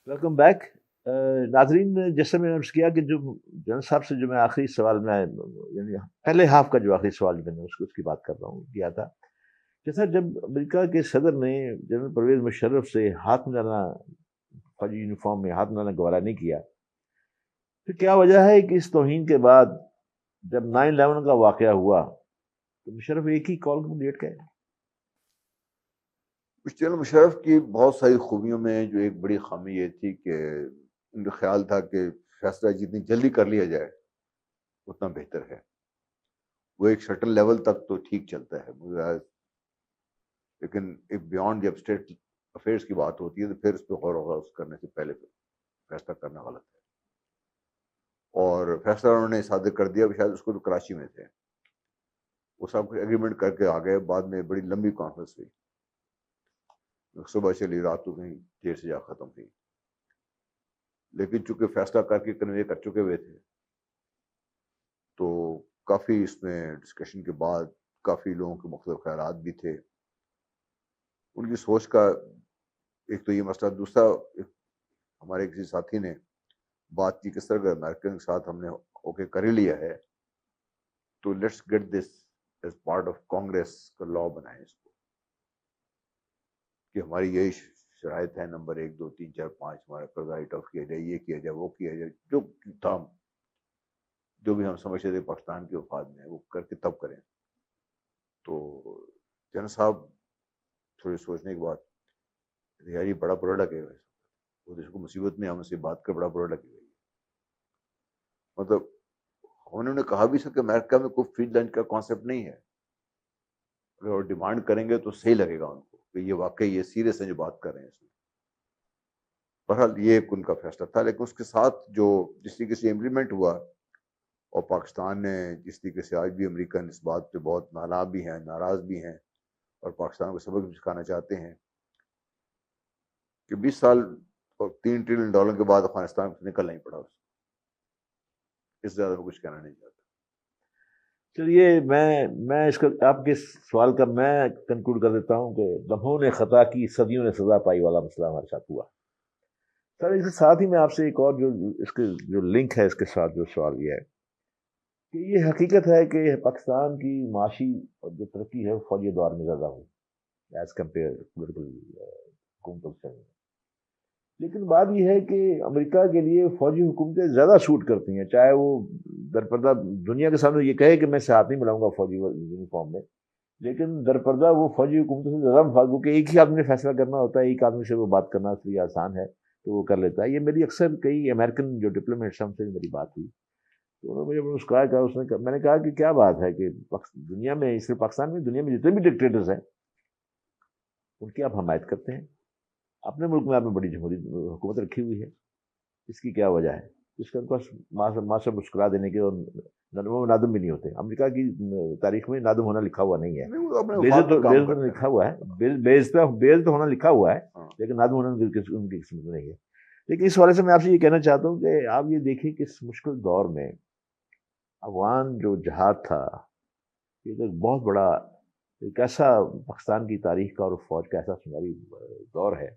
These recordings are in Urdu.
ویلکم بیک ناظرین. جیسے میں نے عرض کیا کہ جو جنرل صاحب سے جو میں آخری سوال میں یعنی پہلے ہاف کا جو آخری سوال میں نے اس کی بات کر رہا ہوں کیا تھا کہ سر جب امریکہ کے صدر نے جنرل پرویز مشرف سے ہاتھ ملانا فوجی یونیفارم میں ہاتھ ملانا گوارا نہیں کیا، پھر کیا وجہ ہے کہ اس توہین کے بعد جب 9/11 کا واقعہ ہوا تو مشرف ایک ہی کال کو لیٹ گئے؟ جنرل مشرف کی بہت ساری خوبیوں میں جو ایک بڑی خامی یہ تھی کہ ان کا خیال تھا کہ فیصلہ جتنی جلدی کر لیا جائے اتنا بہتر ہے. وہ ایک شٹل لیول تک تو ٹھیک چلتا ہے، لیکن ایک بیانڈ جب اسٹیٹ افیئرس کی بات ہوتی ہے تو پھر اس پہ غور و خوض کرنے سے پہلے فیصلہ کرنا غلط ہے. اور فیصلہ انہوں نے صادر کر دیا. شاید اس کو تو کراچی میں تھے، وہ سب کچھ ایگریمنٹ کر کے آ گئے. بعد میں بڑی لمبی کانفرنس ہوئی، صبح چلی رات کو کہیں دیر سے جا ختم ہوئی. لیکن چونکہ فیصلہ کر کے کنوے کر چکے ہوئے تھے تو کافی اس میں ڈسکشن کے بعد کافی لوگوں کے مختلف خیالات بھی تھے. ان کی سوچ کا ایک تو یہ مسئلہ. دوسرا ہمارے کسی ساتھی نے بات کی کس طرح امریکن کے ساتھ ہم نے اوکے کر ہی لیا ہے تو let's get this as part of Congress کا لا بنائیں اس کو کہ ہماری یہی شرائط ہے نمبر 1 2 3 4 5 ہمارا قرضہ رائٹ آف کیا جائے، یہ کیا جائے، وہ کیا جائے. جو تھا جو بھی ہم سمجھتے تھے پاکستان کے وفاد میں وہ کر کے تب کریں. تو جن صاحب تھوڑی سوچنے کے بعد یار یہ بڑا برا لگے گا، وہ اس کو مصیبت میں ہم سے بات کر بڑا برا لگے گا. مطلب انہوں نے کہا بھی سکتا کہ امریکہ میں کوئی فری لنچ کا کانسیپٹ نہیں ہے. اگر وہ ڈیمانڈ کریں گے تو صحیح لگے گا ان کو کہ یہ واقعی یہ سیریس ہے جو بات کر رہے ہیں اس میں. بہرحال یہ ایک ان کا فیصلہ تھا. لیکن اس کے ساتھ جو جس طریقے سے امپلیمنٹ ہوا اور پاکستان نے جس طریقے سے آج بھی امریکن اس بات پہ بہت نالاں بھی ہیں، ناراض بھی ہیں اور پاکستان کو سبق بھی سکھانا چاہتے ہیں کہ 20 سال اور $3 ٹریلین کے بعد افغانستان کو نکلنا ہی پڑا. اس سے زیادہ میں کچھ کہنا نہیں چاہتا. چلیے میں اس کا آپ کے سوال کا میں کنکلوڈ کر دیتا ہوں کہ لمحوں نے خطا کی صدیوں نے سزا پائی والا مسئلہ ہمارے ساتھ ہوا. سر اس کے ساتھ ہی میں آپ سے ایک اور جو اس کے جو لنک ہے اس کے ساتھ جو سوال یہ ہے کہ یہ حقیقت ہے کہ پاکستان کی معاشی اور جو ترقی ہے وہ فوجی دور میں زیادہ ہوئی ایز کمپیئر پولیٹیکل حکومتوں سے. لیکن بات یہ ہے کہ امریکہ کے لیے فوجی حکومتیں زیادہ سوٹ کرتی ہیں، چاہے وہ درپردہ دنیا کے سامنے یہ کہے کہ میں سے ہاتھ نہیں ملاؤں گا فوجی یونیفارم میں، لیکن درپردہ وہ فوجی حکومتوں سے زیادہ مفاد کیونکہ ایک ہی آدمی نے فیصلہ کرنا ہوتا ہے، ایک آدمی سے وہ بات کرنا اس لیے آسان ہے تو وہ کر لیتا ہے. یہ میری اکثر کئی امریکن جو ڈپلومیٹس ہیں ان سے میری بات ہوئی تو انہوں نے مجھے مسکرایا کہا، اس نے میں نے کہا کہ کیا بات ہے کہ دنیا میں صرف پاکستان میں دنیا میں جتنے بھی ڈکٹیٹرز ہیں ان کی آپ حمایت کرتے ہیں، اپنے ملک میں آپ نے بڑی جمہوری حکومت رکھی ہوئی ہے، اس کی کیا وجہ ہے؟ اس کا پاس ماں سے مسکرا دینے کے اور نادم بھی نہیں ہوتے. امریکہ کی تاریخ میں نادم ہونا لکھا ہوا نہیں ہے، بیعزت ہونا لکھا ہوا ہے، بیعزت ہونا لکھا ہوا ہے لیکن نادم ہونا ان کی قسمت میں نہیں ہے. لیکن اس والے سے میں آپ سے یہ کہنا چاہتا ہوں کہ آپ یہ دیکھیں کہ اس مشکل دور میں افغان جو جہاد تھا یہ تو بہت بڑا ایک ایسا پاکستان کی تاریخ کا اور فوج کا ایسا سنہری دور ہے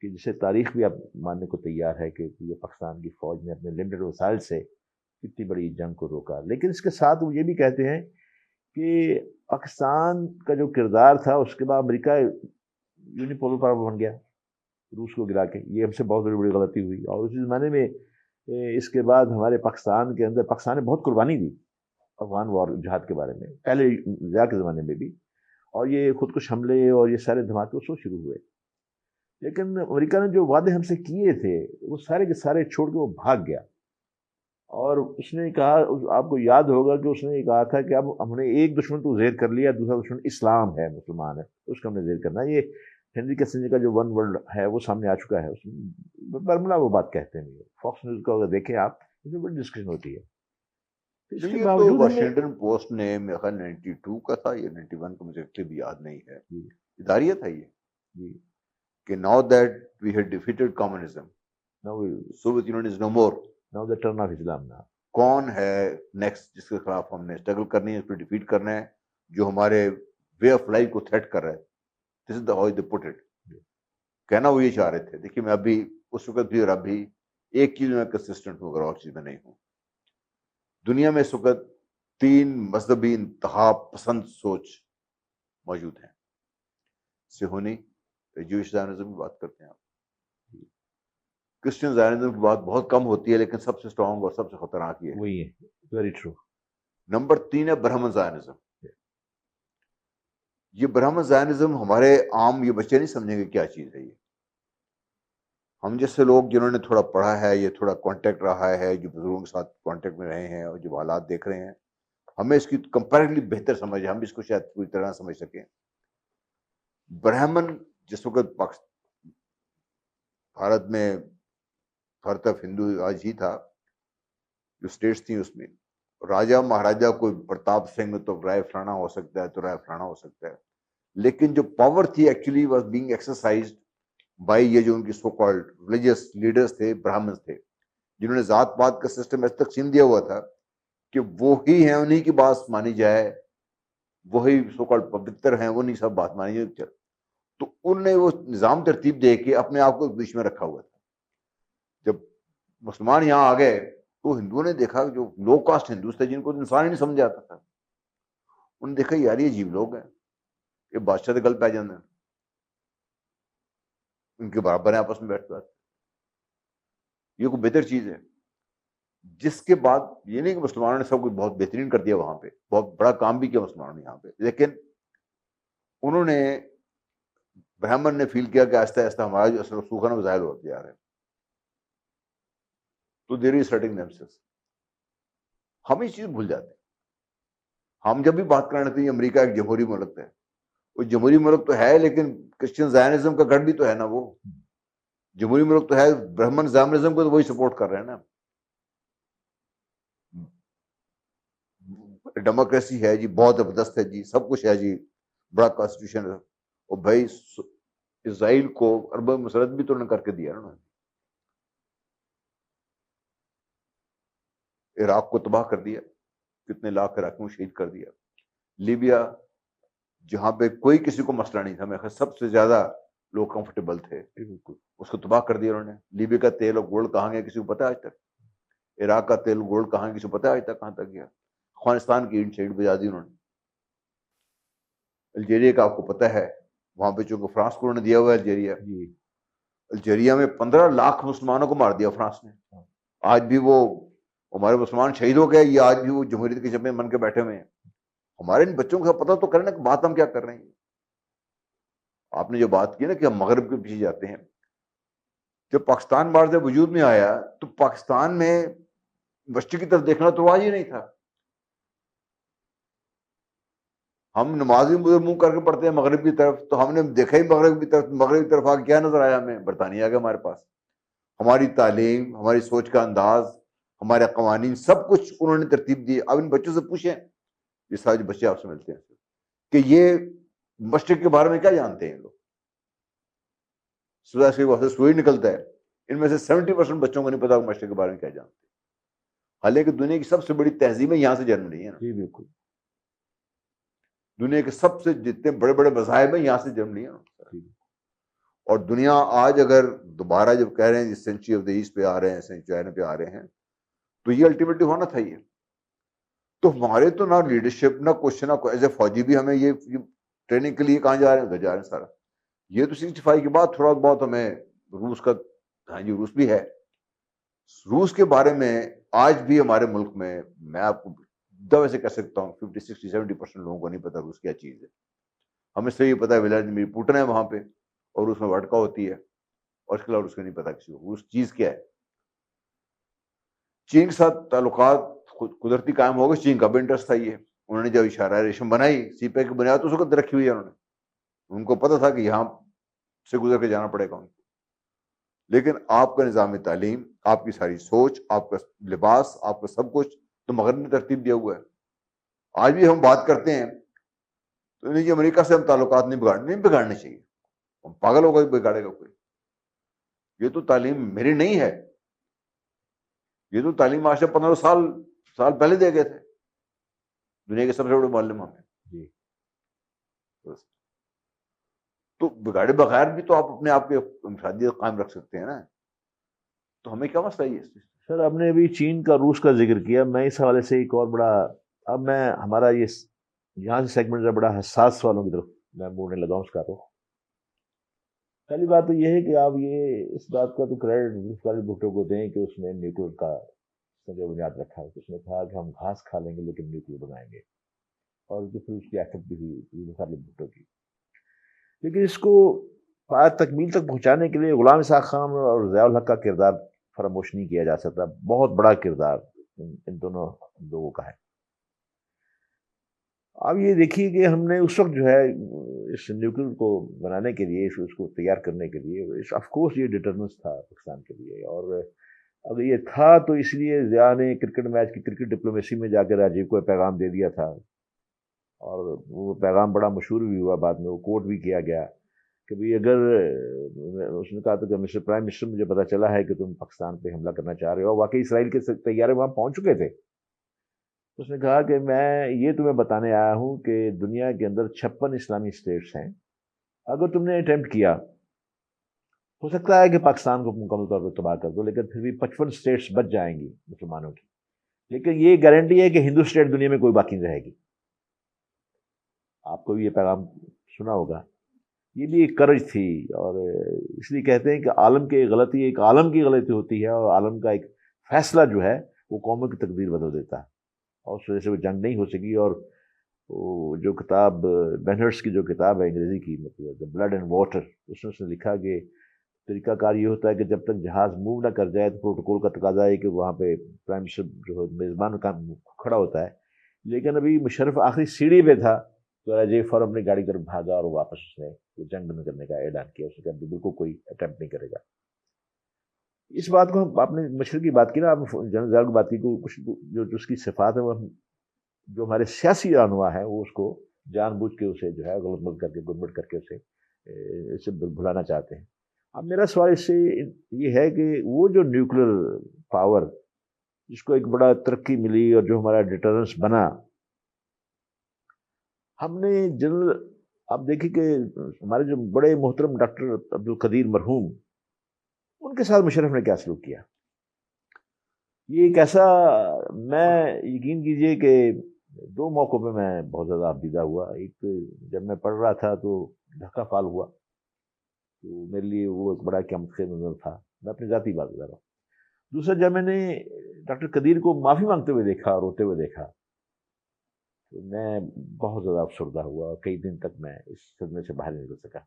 کہ جسے تاریخ بھی اب ماننے کو تیار ہے کہ یہ پاکستان کی فوج نے اپنے لمیٹڈ وسائل سے کتنی بڑی جنگ کو روکا. لیکن اس کے ساتھ وہ یہ بھی کہتے ہیں کہ پاکستان کا جو کردار تھا اس کے بعد امریکہ یونیپولر پاور بن گیا روس کو گرا کے. یہ ہم سے بہت بڑی غلطی ہوئی. اور اسی زمانے میں اس کے بعد ہمارے پاکستان کے اندر پاکستان نے بہت قربانی دی افغان وار جہاد کے بارے میں پہلے ضیاء کے زمانے میں بھی، اور یہ خودکش حملے اور یہ سارے دھماکے اس وقت شروع ہوئے. لیکن امریکہ نے جو وعدے ہم سے کیے تھے وہ سارے کے سارے چھوڑ کے وہ بھاگ گیا. اور اس نے کہا، آپ کو یاد ہوگا کہ اس نے یہ کہا تھا کہ اب ہم نے ایک دشمن تو زیر کر لیا، دوسرا دشمن اسلام ہے، مسلمان ہے، اس کو ہم نے زیر کرنا ہے. یہ ہنری کسنجر کا جو ون ورلڈ ہے وہ سامنے آ چکا ہے. اس میں برملا وہ بات کہتے ہیں. فاکس نیوز کو اگر دیکھیں آپ اس میں بڑی ڈسکشن ہوتی ہے. اس کے تو باوجود واشنگٹن پوسٹ نے میرا خیال 92 کا تھا یا 91 کا، مجھے بھی یاد نہیں ہے، اداریہ تھا یہ کہ now that we had defeated communism, Soviet Union is no more, now the turn of Islam now. کون ہے نیکسٹ جس کے خلاف ہم نے اسٹرگل کرنی ہے، اس پہ ڈیفیٹ کرنا ہے، جو ہمارے وے آف لائف کو تھریٹ کر رہا ہے. This is the how they put it. کہنا وہ یہ چاہ رہے تھے. دیکھیے میں ابھی اس وقت بھی اور اب بھی ایک چیز میں کنسسٹنٹ ہوں، اگر اور چیز میں نہیں ہوں. دنیا میں اس وقت 3 مذہبی انتہا پسند سوچ موجود ہیں. صہیونی جوئش زائنزم کی بات کرتے ہیں آپ، کرسچن زائنزم کی بات بہت کم ہوتی ہے، لیکن سب سے اسٹرانگ اور سب سے خطرناک یہ ہے. وہی ہے، ویری ٹرو. نمبر 3 ہے برہمن زائنزم. یہ برہمن زائنزم ہمارے عام یہ بچے نہیں سمجھیں گے کیا چیز ہے یہ. ہم جیسے لوگ جنہوں نے تھوڑا پڑھا ہے، یہ تھوڑا کانٹیکٹ رہا ہے، جو بزرگوں کے ساتھ کانٹیکٹ میں رہے ہیں اور جو حالات دیکھ رہے ہیں، ہمیں اس کی کمپیریٹلی بہتر سمجھ ہے، ہم اس کو شاید پوری طرح سمجھ سکیں. برہمن جس وقت بھارت میں ہر طرف ہندو راج ہی تھا، جو اسٹیٹس تھیں اس میں راجا مہاراجا کوئی پرتاپ سنگھ تو رائے فلانا ہو سکتا ہے، تو رائے فلانا ہو سکتا ہے، لیکن جو پاور تھی actually was being exercised by یہ جو ان کی سو کالڈ ریلیجیس لیڈرز تھے، برہمنز تھے، جنہوں نے ذات پات کا سسٹم ایسے تقسیم دیا ہوا تھا کہ وہی ہیں، انہی کی بات مانی جائے، وہی سو کالڈ پوتر ہیں، انہی سب بات مانی جائے. تو ان نے وہ نظام ترتیب دے کے اپنے آپ کو بیچ میں رکھا ہوا تھا. جب مسلمان یہاں آ گئے تو ہندوؤں نے دیکھا جو لو کاسٹ ہندوز تھے، جن کو انسان ہی نہیں سمجھ آتا تھا، انہوں نے دیکھا یار یہ عجیب لوگ ہیں، یہ بادشاہ کے گل پہ جاتے ہیں، ان کے برابر ہیں، آپس میں بیٹھ کر یہ کوئی بہتر چیز ہے. جس کے بعد یہ نہیں کہ مسلمانوں نے سب کچھ بہت بہترین کر دیا، وہاں پہ بہت بڑا کام بھی کیا مسلمانوں نے یہاں پہ، لیکن انہوں نے برہمن نے فیل کیا کہ آہستہ آہستہ ہمارا جو اثر رسوخ ہے نا وہ ظاہر ہوتے جا رہے ہیں. تو دیر از سٹنگ دمسیلز. ہم یہ چیز بھول جاتے ہیں. ہم جب بھی بات کرنے لگتے ہیں امریکہ ایک جمہوری ملک ہے، وہ جمہوری ملک تو ہے، لیکن کرسچن زائنزم کا گڑھ بھی تو ہے نا. وہ جمہوری ملک تو ہے، برہمن زائنزم کو تو وہی سپورٹ کر رہے ہیں نا. ڈیموکریسی ہے جی، بہت زبردست ہے جی، سب کچھ ہے جی، بڑا کانسٹیٹیوشن ہے. اور بھائی اسرائیل کو ارب مسرت بھی تو انہوں نے کر کے دیا نا. عراق کو تباہ کر دیا، کتنے لاکھ عراقیوں شہید کر دیا. لیبیا جہاں پہ کوئی کسی کو مسئلہ نہیں تھا، میں سب سے زیادہ لوگ کمفرٹیبل تھے، اس کو تباہ کر دیا انہوں نے. لیبیا کا تیل اور گولڈ کہاں گیا کسی کو پتا آج تک؟ عراق کا تیل گولڈ کہاں کسی کو پتا آج تک کہاں تک گیا؟ افغانستان کی اینٹ شیٹ بجا دی انہوں نے. الجیریا کا آپ کو پتا ہے، وہاں پہ چونکہ فرانس کو انہوں نے دیا ہوا ہے الجیریا، الجیریا میں 15 لاکھ مسلمانوں کو مار دیا فرانس نے. آج بھی وہ ہمارے مسلمان شہید ہو گئے، یہ آج بھی وہ جمہوریت کے چپے من کے بیٹھے ہوئے ہیں. ہمارے ان بچوں کو پتہ تو کرنا کہ بات ہم کیا کر رہے ہیں. آپ نے جو بات کی نا کہ ہم مغرب کے پیچھے جاتے ہیں، جب پاکستان بار سے وجود میں آیا تو پاکستان میں مشرق کی طرف دیکھنا تو آج ہی نہیں تھا. ہم نمازی منہ کر کے پڑھتے ہیں مغرب کی طرف، تو ہم نے دیکھا ہی مغرب کی طرف. مغرب کی طرف آ کے کیا نظر آیا ہمیں؟ برطانیہ آ گیا ہمارے پاس. ہماری تعلیم، ہماری سوچ کا انداز، ہمارے قوانین، سب کچھ انہوں نے ترتیب دی. اب ان بچوں سے پوچھیں، یہ سارے بچے آپ سے ملتے ہیں، کہ یہ مشرق کے بارے میں کیا جانتے ہیں. لوگ سدا سے وہاں سے سوئی نکلتا ہے، ان میں سے 70% بچوں کو نہیں پتا مشرق کے بارے میں کیا جانتے ہیں. حالانکہ دنیا کی سب سے بڑی تہذیبیں یہاں سے جنم لی ہیں نا. جی بالکل. دنیا کے سب سے جتنے بڑے بڑے مذاہب ہیں یہاں سے جنم لیے. اور دنیا آج اگر دوبارہ جب کہہ رہے ہیں سینچری آف دا ایسٹ پہ آ رہے ہیں، سینچری چائنا پہ آ رہے ہیں، تو یہ الٹیمیٹلی ہونا تھا. یہ تو ہمارے تو نہ لیڈرشپ، نہ کچھ، نہ ایز اے فوجی بھی ہمیں یہ ٹریننگ کے لیے کہاں جا رہے ہیں؟ ادھر جا رہے ہیں سارا. یہ تو 65 کے بعد تھوڑا بہت ہمیں روس کا، ہاں جی روس بھی ہے. روس کے بارے میں آج بھی ہمارے ملک میں آپ کو دعوے سے کہہ سکتا ہوں 50 60 70% لوگوں کو نہیں پتا روس کیا چیز ہے. ہمیں سے یہ پتا ہے ولادیمیر پوٹن ہے وہاں پہ، اور اس میں وڈکا ہوتی ہے، اور اس کے علاوہ اس کو نہیں پتا کسی کو روس چیز کیا ہے. چین کے ساتھ تعلقات قدرتی قائم ہو گئے، چین کا بھی انٹرسٹ تھا. یہ انہوں نے جب اشارہ ریشم بنائی، سی پے کی بنیاد تو اس وقت رکھی ہوئی ہے انہوں نے. ان کو پتا تھا کہ یہاں سے گزر کے جانا پڑے گا ان کو. لیکن آپ کا نظام تعلیم، آپ کی ساری سوچ، آپ کا لباس، آپ کا سب کچھ تو مغرب نے ترتیب دیا ہوا ہے. آج بھی ہم بات کرتے ہیں تو نہیں جی امریکہ سے ہم تعلقات نہیں بگاڑنے چاہیے. ہم پاگل ہوگا بگاڑے گا کوئی؟ یہ تو تعلیم میری نہیں ہے، یہ تو تعلیم آج سے 15 سال پہلے دے گئے تھے دنیا کے سب سے بڑے معلم ہمیں. جی تو بگاڑے بغیر بھی تو آپ اپنے آپ کے انفرادیت قائم رکھ سکتے ہیں نا. تو ہمیں کیا مسئلہ ہے اس چیز؟ سر ہم نے ابھی چین کا روس کا ذکر کیا، میں اس حوالے سے ایک اور بڑا، اب میں ہمارا یہ یہاں سے سیگمنٹ بڑا حساس سوالوں کی طرف میں موڑنے لگا ہوں اس کا تو پہلی بات تو یہ ہے کہ آپ یہ اس بات کا تو کریڈٹ بھٹو کو دیں کہ اس نے نیوکلیر کا جو بنیاد رکھا ہے، اس نے کہا کہ ہم گھاس کھا لیں گے لیکن نیوکلیر بنائیں گے، اور جو پھر اس کی ایفٹ بھی ہوئی بھٹو کی. لیکن اس کو تکمیل تک پہنچانے کے لیے غلام اسحاق خان اور ضیاء الحق کا کردار فراموش نہیں کیا جا سکتا. بہت بڑا کردار ان دونوں لوگوں کا ہے. اب یہ دیکھیے کہ ہم نے اس وقت جو ہے اس نیوکلیر کو بنانے کے لیے، اس کو تیار کرنے کے لیے، آف کورس یہ ڈٹرمنس تھا پاکستان کے لیے، اور اگر یہ تھا تو اس لیے ضیاء نے کرکٹ میچ کی کرکٹ ڈپلومیسی میں جا کے راجیو کو پیغام دے دیا تھا، اور وہ پیغام بڑا مشہور بھی ہوا، بعد میں وہ کوٹ بھی کیا گیا کہ بھئی اگر اس نے کہا تھا کہ مسٹر پرائم منسٹر مجھے پتا چلا ہے کہ تم پاکستان پہ حملہ کرنا چاہ رہے ہو، واقعی اسرائیل کے طیارے وہاں پہنچ چکے تھے. اس نے کہا کہ میں یہ تمہیں بتانے آیا ہوں کہ دنیا کے اندر 56 اسلامی اسٹیٹس ہیں، اگر تم نے اٹیمپٹ کیا ہو سکتا ہے کہ پاکستان کو مکمل طور پر تباہ کر دو، لیکن پھر بھی 55 اسٹیٹس بچ جائیں گی مسلمانوں کی، لیکن یہ گارنٹی ہے کہ ہندو اسٹیٹ دنیا میں کوئی باقی نہیں رہے گی. آپ کو بھی یہ پیغام سنا ہوگا. یہ بھی ایک کرج تھی، اور اس لیے کہتے ہیں کہ عالم کی غلطی ایک عالم کی غلطی ہوتی ہے، اور عالم کا ایک فیصلہ جو ہے وہ قوموں کی تقدیر بدل دیتا ہے، اور اس وجہ سے وہ جنگ نہیں ہو سکی. اور جو کتاب بینہرس کی جو کتاب ہے انگریزی کی، مطلب دا بلڈ اینڈ واٹر، اس میں اس نے لکھا کہ طریقہ کار یہ ہوتا ہے کہ جب تک جہاز موو نہ کر جائے تو پروٹوکول کا تقاضا ہے کہ وہاں پہ پرائم منسٹر جو میزبان کا کھڑا ہوتا ہے. لیکن ابھی مشرف آخری سیڑھی پہ تھا تو راجے فوراً اپنی گاڑی کی طرف بھاگا، اور واپس اس نے جنگ بند کرنے کا اعلان کیا. اس نے کہا بالکل کوئی اٹیمپٹ نہیں کرے گا. اس بات کو ہم، آپ نے مشرق کی بات کی نا، آپ جنرل ضیاء کی بات کی، کچھ جو اس کی صفات ہے وہ جو ہمارے سیاسی رہنما ہے وہ اس کو جان بوجھ کے اسے جو ہے غلط ملت کر کے گڑبڑ کر کے اسے بھلانا چاہتے ہیں. اب میرا سوال اس سے یہ ہے کہ وہ جو نیوکلیر پاور جس کو ایک بڑا ترقی ملی اور جو ہمارا ڈیٹرنس بنا، ہم نے جنرل، آپ دیکھیں کہ ہمارے جو بڑے محترم ڈاکٹر عبدالقدیر مرحوم، ان کے ساتھ مشرف نے کیا سلوک کیا. یہ ایک ایسا، میں یقین کیجئے کہ 2 موقعوں پہ میں بہت زیادہ افدیدہ ہوا. ایک جب میں پڑھ رہا تھا تو ڈھکا فال ہوا، تو میرے لیے وہ ایک بڑا قیامت خیز نظر تھا، میں اپنی ذاتی بات کر رہا ہوں. دوسرا جب میں نے ڈاکٹر قدیر کو معافی مانگتے ہوئے دیکھا، روتے ہوئے دیکھا، تو میں بہت زیادہ افسردہ ہوا، اور کئی دن تک میں اس صدمے سے باہر نہیں نکل سکا.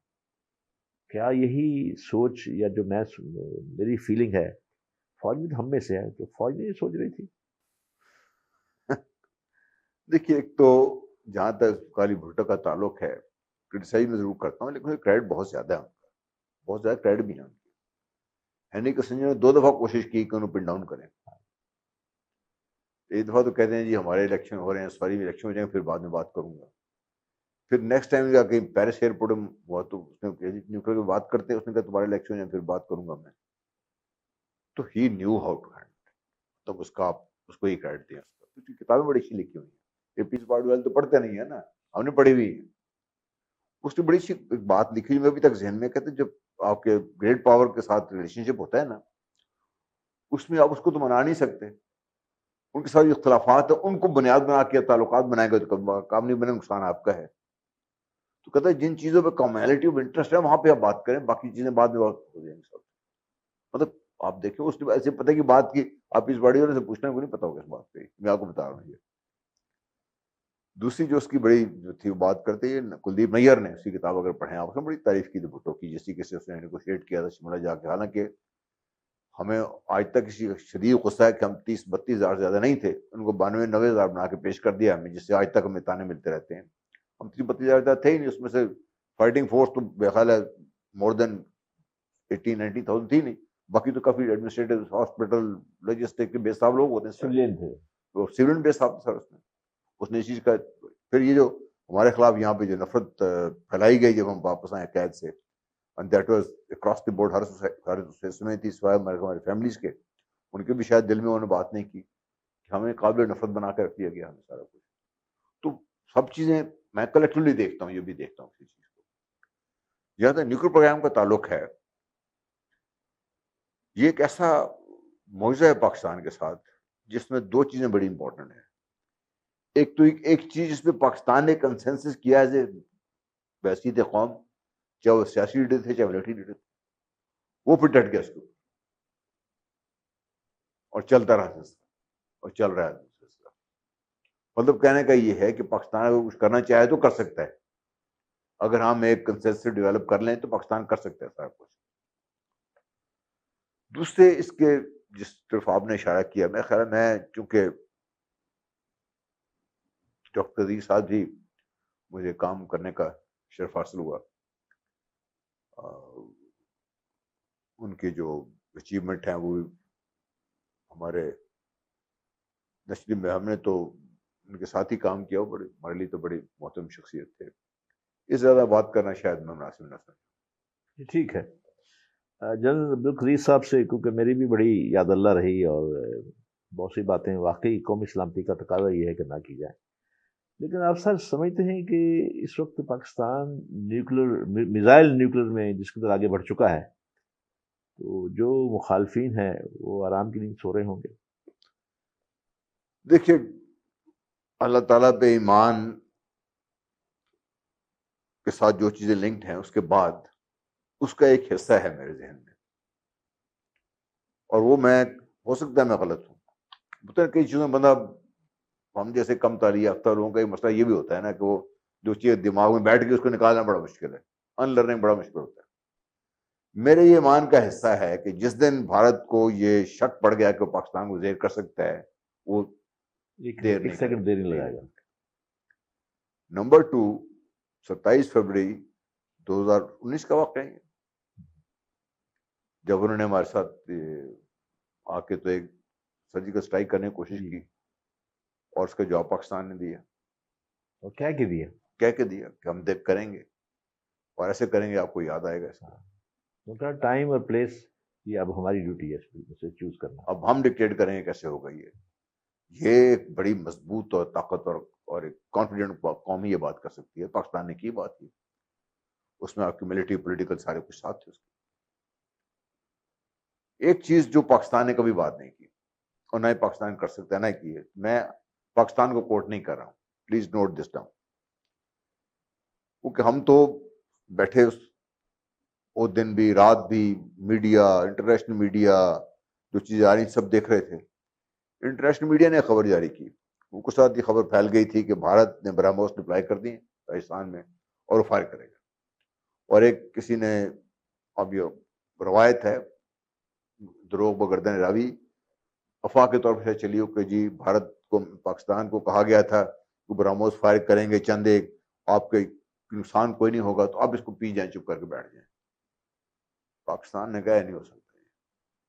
کیا یہی سوچ یا جو میری فیلنگ ہے، فوج بھی تو ہم میں سے ہے، تو فوج نہیں سوچ رہی تھی؟ دیکھیے، ایک تو جہاں تک کالی بھٹو کا تعلق ہے، کرٹیسائز میں ضرور کرتا ہوں، لیکن کریڈٹ بہت زیادہ ہے ان کا، بہت زیادہ کریڈٹ بھی ہے ان کی. ہینری کسنجر نے 2 دفعہ کوشش کی کہ انہوں پن ڈاؤن کریں. ایک دفعہ تو کہتے ہیں جی ہمارے الیکشن ہو رہے ہیں، سوری الیکشن ہو جائیں پھر بعد میں بات کروں گا. پھر نیکسٹ ٹائم جا کے پیرس ایئرپورٹ ہوا تو اس نے نیوکلیر کی بات کرتے ہیں، اس نے کہا تمہارے الیکشن ہو جائیں پھر بات کروں گا میں. تو ہی نیو ہاؤ ٹو ہینڈل. تب اس کا آپ اس کو ہی کریڈٹ دیں. اس کی کتابیں بڑی اچھی لکھی ہوئی ہیں. پیس باڈویل تو پڑھتے نہیں ہے نا، ہم نے پڑھی ہوئی ہے. اس نے بڑی اچھی ایک بات لکھی ہوئی، میں ابھی تک ذہن میں، کہتے جب آپ کے گریٹ پاور کے ساتھ ریلیشن شپ ہوتا ہے نا، اس میں آپ اس کو تو منا نہیں سکتے، ان کے ساتھ جو اختلافات ہیں ان کو بنیاد بنا کے تعلقات بنائے گا تو کام نہیں بنے، نقصان آپ کا ہے. تو کہتا ہے جن چیزوں پہ کامنالٹی آف انٹرسٹ ہے وہاں پہ آپ بات کریں، باقی چیزیں بعد میں بات ہو جائیں گی سب. مطلب آپ دیکھیں اس نے ایسے پتہ کی بات کی، آپ اس باڈی والے سے پوچھنا کو نہیں پتا ہوگا اس بات پہ، میں آپ کو بتا رہا ہوں. یہ دوسری جو اس کی بڑی جو تھی وہ بات کرتے ہیں، کلدیپ نیر نے اس کی کتاب اگر پڑھیں آپ، اس نے بڑی تعریف کی تھی بھٹو کی، جس طریقے سے اس نے نیگوشیٹ کیا تھا شملہ جا کے. حالانکہ ہمیں آج تک کسی شدید غصہ ہے کہ ہم 30-32 ہزار سے زیادہ نہیں تھے، ان کو 92-90 ہزار بنا کے پیش کر دیا ہمیں، جس سے آج تک ہمیں تانے ملتے رہتے ہیں. ہم 30-32 ہزار زیادہ تھے ہی نہیں، اس میں سے فائٹنگ فورس تو بے خیال ہے مور دین 80-90,000 تھی نہیں، باقی تو کافی ایڈمنسٹریٹو، ہاسپٹل، لاجسٹک کے بے صاحب لوگ ہوتے ہیں، سویلین تھے، وہ سیولین بے صاحب سر. اس نے اس چیز کا پھر یہ جو ہمارے خلاف یہاں پہ جو نفرت پھیلائی گئی جب ہم واپس آئے قید سے، and that was across the board، ہر میں تھی سوائے ہماری فیملیز کے، ان کے بھی شاید دل میں انہوں نے بات نہیں کی کہ ہمیں قابل نفرت بنا کے رکھ دیا گیا ہمیں سارا کچھ. تو سب چیزیں میں کلیکٹیولی دیکھتا ہوں، یہ بھی دیکھتا ہوں کسی چیز کو. جہاں تک نیوکلیر پروگرام کا تعلق ہے، یہ ایک ایسا معجزہ ہے پاکستان کے ساتھ جس میں دو چیزیں بڑی امپورٹنٹ ہیں. ایک تو ایک چیز جس پہ پاکستان نے کنسنسس کیا ہے بحثیت قوم، چاہے وہ سیاسی لیڈر تھے چاہے ملٹری لیڈر تھے، وہ پھر ڈٹ گیا اس کے اوپر اور چلتا رہا سلسلہ اور چل رہا ہے سلسلہ. مطلب کہنے کا یہ ہے کہ پاکستان اگر کچھ کرنا چاہے تو کر سکتا ہے. اگر ہم ایک کنسنسس ڈیولپ کر لیں تو پاکستان کر سکتا ہے سارا کچھ. دوسرے اس کے جس طرف آپ نے اشارہ کیا، میں خیال ہے میں چونکہ ڈاکٹر عزیز صاحب بھی مجھے کام کرنے کا شرف حاصل ہوا، ان کے جو اچیومنٹ ہیں وہ ہمارے نشری میں ہم نے تو ان کے ساتھ ہی کام کیا، وہ ہمارے لیے تو بڑی محترم شخصیت تھے. اس زیادہ بات کرنا شاید میں مناسب نہ سمجھوں. ٹھیک ہے. جنرل عبدالقدیر صاحب سے کیونکہ میری بھی بڑی یاد اللہ رہی اور بہت سی باتیں واقعی قومی سلامتی کا تقاضا یہ ہے کہ نہ کی جائے، لیکن آپ سر سمجھتے ہیں کہ اس وقت پاکستان میزائل نیوکلیر میں جس کے اندر آگے بڑھ چکا ہے، تو جو مخالفین ہیں وہ آرام کی نیند سو رہے ہوں گے؟ دیکھیے، اللہ تعالیٰ پہ ایمان کے ساتھ جو چیزیں لنکڈ ہیں اس کے بعد اس کا ایک حصہ ہے میرے ذہن میں، اور وہ میں ہو سکتا ہے میں غلط ہوں. بتا کئی چیزوں میں بندہ، ہم جیسے کم تعلیم یافتہ لوگوں کا ایک مسئلہ یہ بھی ہوتا ہے نا کہ وہ جو چیز دماغ میں بیٹھ کے اس کو نکالنا بڑا مشکل ہے، ان لرننگ بڑا مشکل ہوتا ہے. میرے یہ ایمان کا حصہ ہے کہ جس دن بھارت کو یہ شک پڑ گیا کہ وہ پاکستان کو زیر کر سکتا ہے، وہ دیر نہیں سیکنڈ دیر نہیں لگائے گا. نمبر 2، 27 فروری 2019 کا واقعہ ہے جب انہوں نے ہمارے ساتھ آ کے تو ایک سرجیکل اسٹرائک کرنے کی کوشش کی، اور اس کا جواب پاکستان نے دیا. اور کیا کہ دیا؟ کہہ کے دیا کہ ہم دیکھ کریں گے اور ایسے کریں گے، آپ کو یاد آئے گا اس کا. ٹائم اور پلیس یہ اب ہماری ڈیوٹی ہے اسے چوز کرنا. اب ہم ڈکٹیٹ کریں گے کیسے ہوگا. یہ ایک بڑی مضبوط اور طاقتور اور ایک کانفیڈنٹ قوم ہی یہ بات کر سکتی ہے. پاکستان نے کی بات کی، اس میں آپ کی ملٹری پولیٹیکل سارے کچھ ساتھ تھے. اس کے ایک چیز جو پاکستان نے کبھی بات نہیں کی اور نہ ہی پاکستان کر سکتا ہے، نہ کی ہے. میں پاکستان کو کوٹ نہیں کر رہا ہوں، پلیز نوٹ دس ڈاؤن، کیونکہ ہم تو بیٹھے وہ دن بھی رات بھی میڈیا، انٹرنیشنل میڈیا جو چیزیں آ رہی سب دیکھ رہے تھے. انٹرنیشنل میڈیا نے خبر جاری کی، وہ کچھ ساتھ یہ خبر پھیل گئی تھی کہ بھارت نے برہموس ڈپلائی کر دی پاکستان میں اور وہ فائر کرے گا. اور ایک کسی نے، اب یہ روایت ہے دروغ بگردن راوی، افواہ کے طور پر چلی ہو کہ جی بھارت کو، پاکستان کو کہا گیا تھا کہ برہموس فائر کریں گے، چند ایک آپ کے نقصان کوئی نہیں ہوگا تو آپ اس کو پی جائیں، چپ کر کے بیٹھ جائیں. پاکستان نے کہا نہیں ہو سکتا.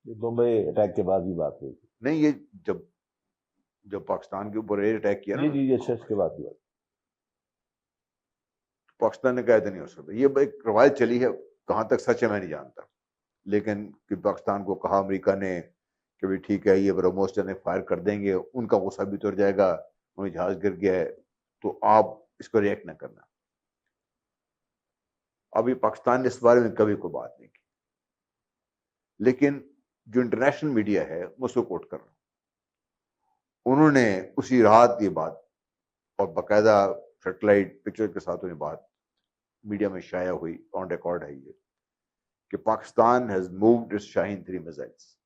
یہ بمبئی اٹیک کے بعد بھی بات ہوئی تھی. نہیں، یہ جب پاکستان کے اوپر ایئر اٹیک کیا نا، جی اچھا، اس کے بعد کی بات. پاکستان نے کہا تو نہیں ہو سکتا. یہ ایک روایت چلی ہے، کہاں تک سچ ہے میں نہیں جانتا، لیکن کہ پاکستان کو کہا امریکہ نے کہ بھی ٹھیک ہے یہ برہموس نے فائر کر دیں گے، ان کا غصہ بھی اتر جائے گا، انہیں جہاز گر گیا ہے تو آپ اس کو ریئیکٹ نہ کرنا. ابھی پاکستان نے اس بارے میں کبھی کوئی بات نہیں کی، لیکن جو انٹرنیشنل میڈیا ہے میں اس کو کوٹ کر رہا ہوں، انہوں نے اسی رات یہ بات، اور باقاعدہ سیٹلائٹ پکچر کے ساتھ انہیں بات میڈیا میں شائع ہوئی، آن ریکارڈ ہے یہ، کہ Pakistan has moved its Shaheen 3 missiles.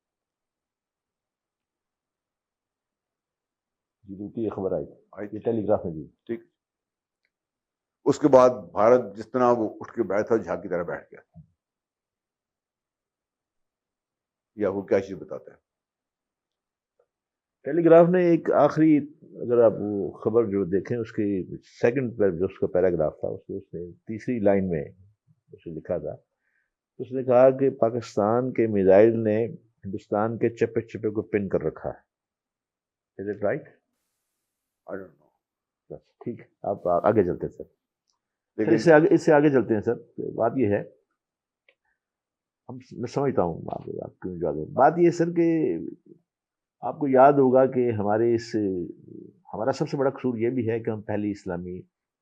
یہ خبر آئی تھی ٹیلی گراف میں دی. ٹھیک. اس کے بعد بھارت جس طرح وہ اٹھ کے بیٹھا جھاگ کی طرح بیٹھ گیا. یا وہ کیا چیز بتاتا ہے؟ ٹیلی گراف نے ایک آخری، اگر آپ وہ خبر جو دیکھیں اس کی سیکنڈ پر جو اس کا پیراگراف تھا، اس نے تیسری لائن میں اسے لکھا تھا، اس نے کہا کہ پاکستان کے میزائل نے ہندوستان کے چپے چپے کو پن کر رکھا ہے. Is it right? I don't know. ٹھیک ہے، آپ آگے چلتے ہیں سر. اس سے آگے چلتے ہیں سر. بات یہ ہے، میں سمجھتا ہوں آپ کیوں جواب دیں. بات یہ سر کہ آپ کو یاد ہوگا کہ ہمارا سب سے بڑا قصور یہ بھی ہے کہ ہم پہلی اسلامی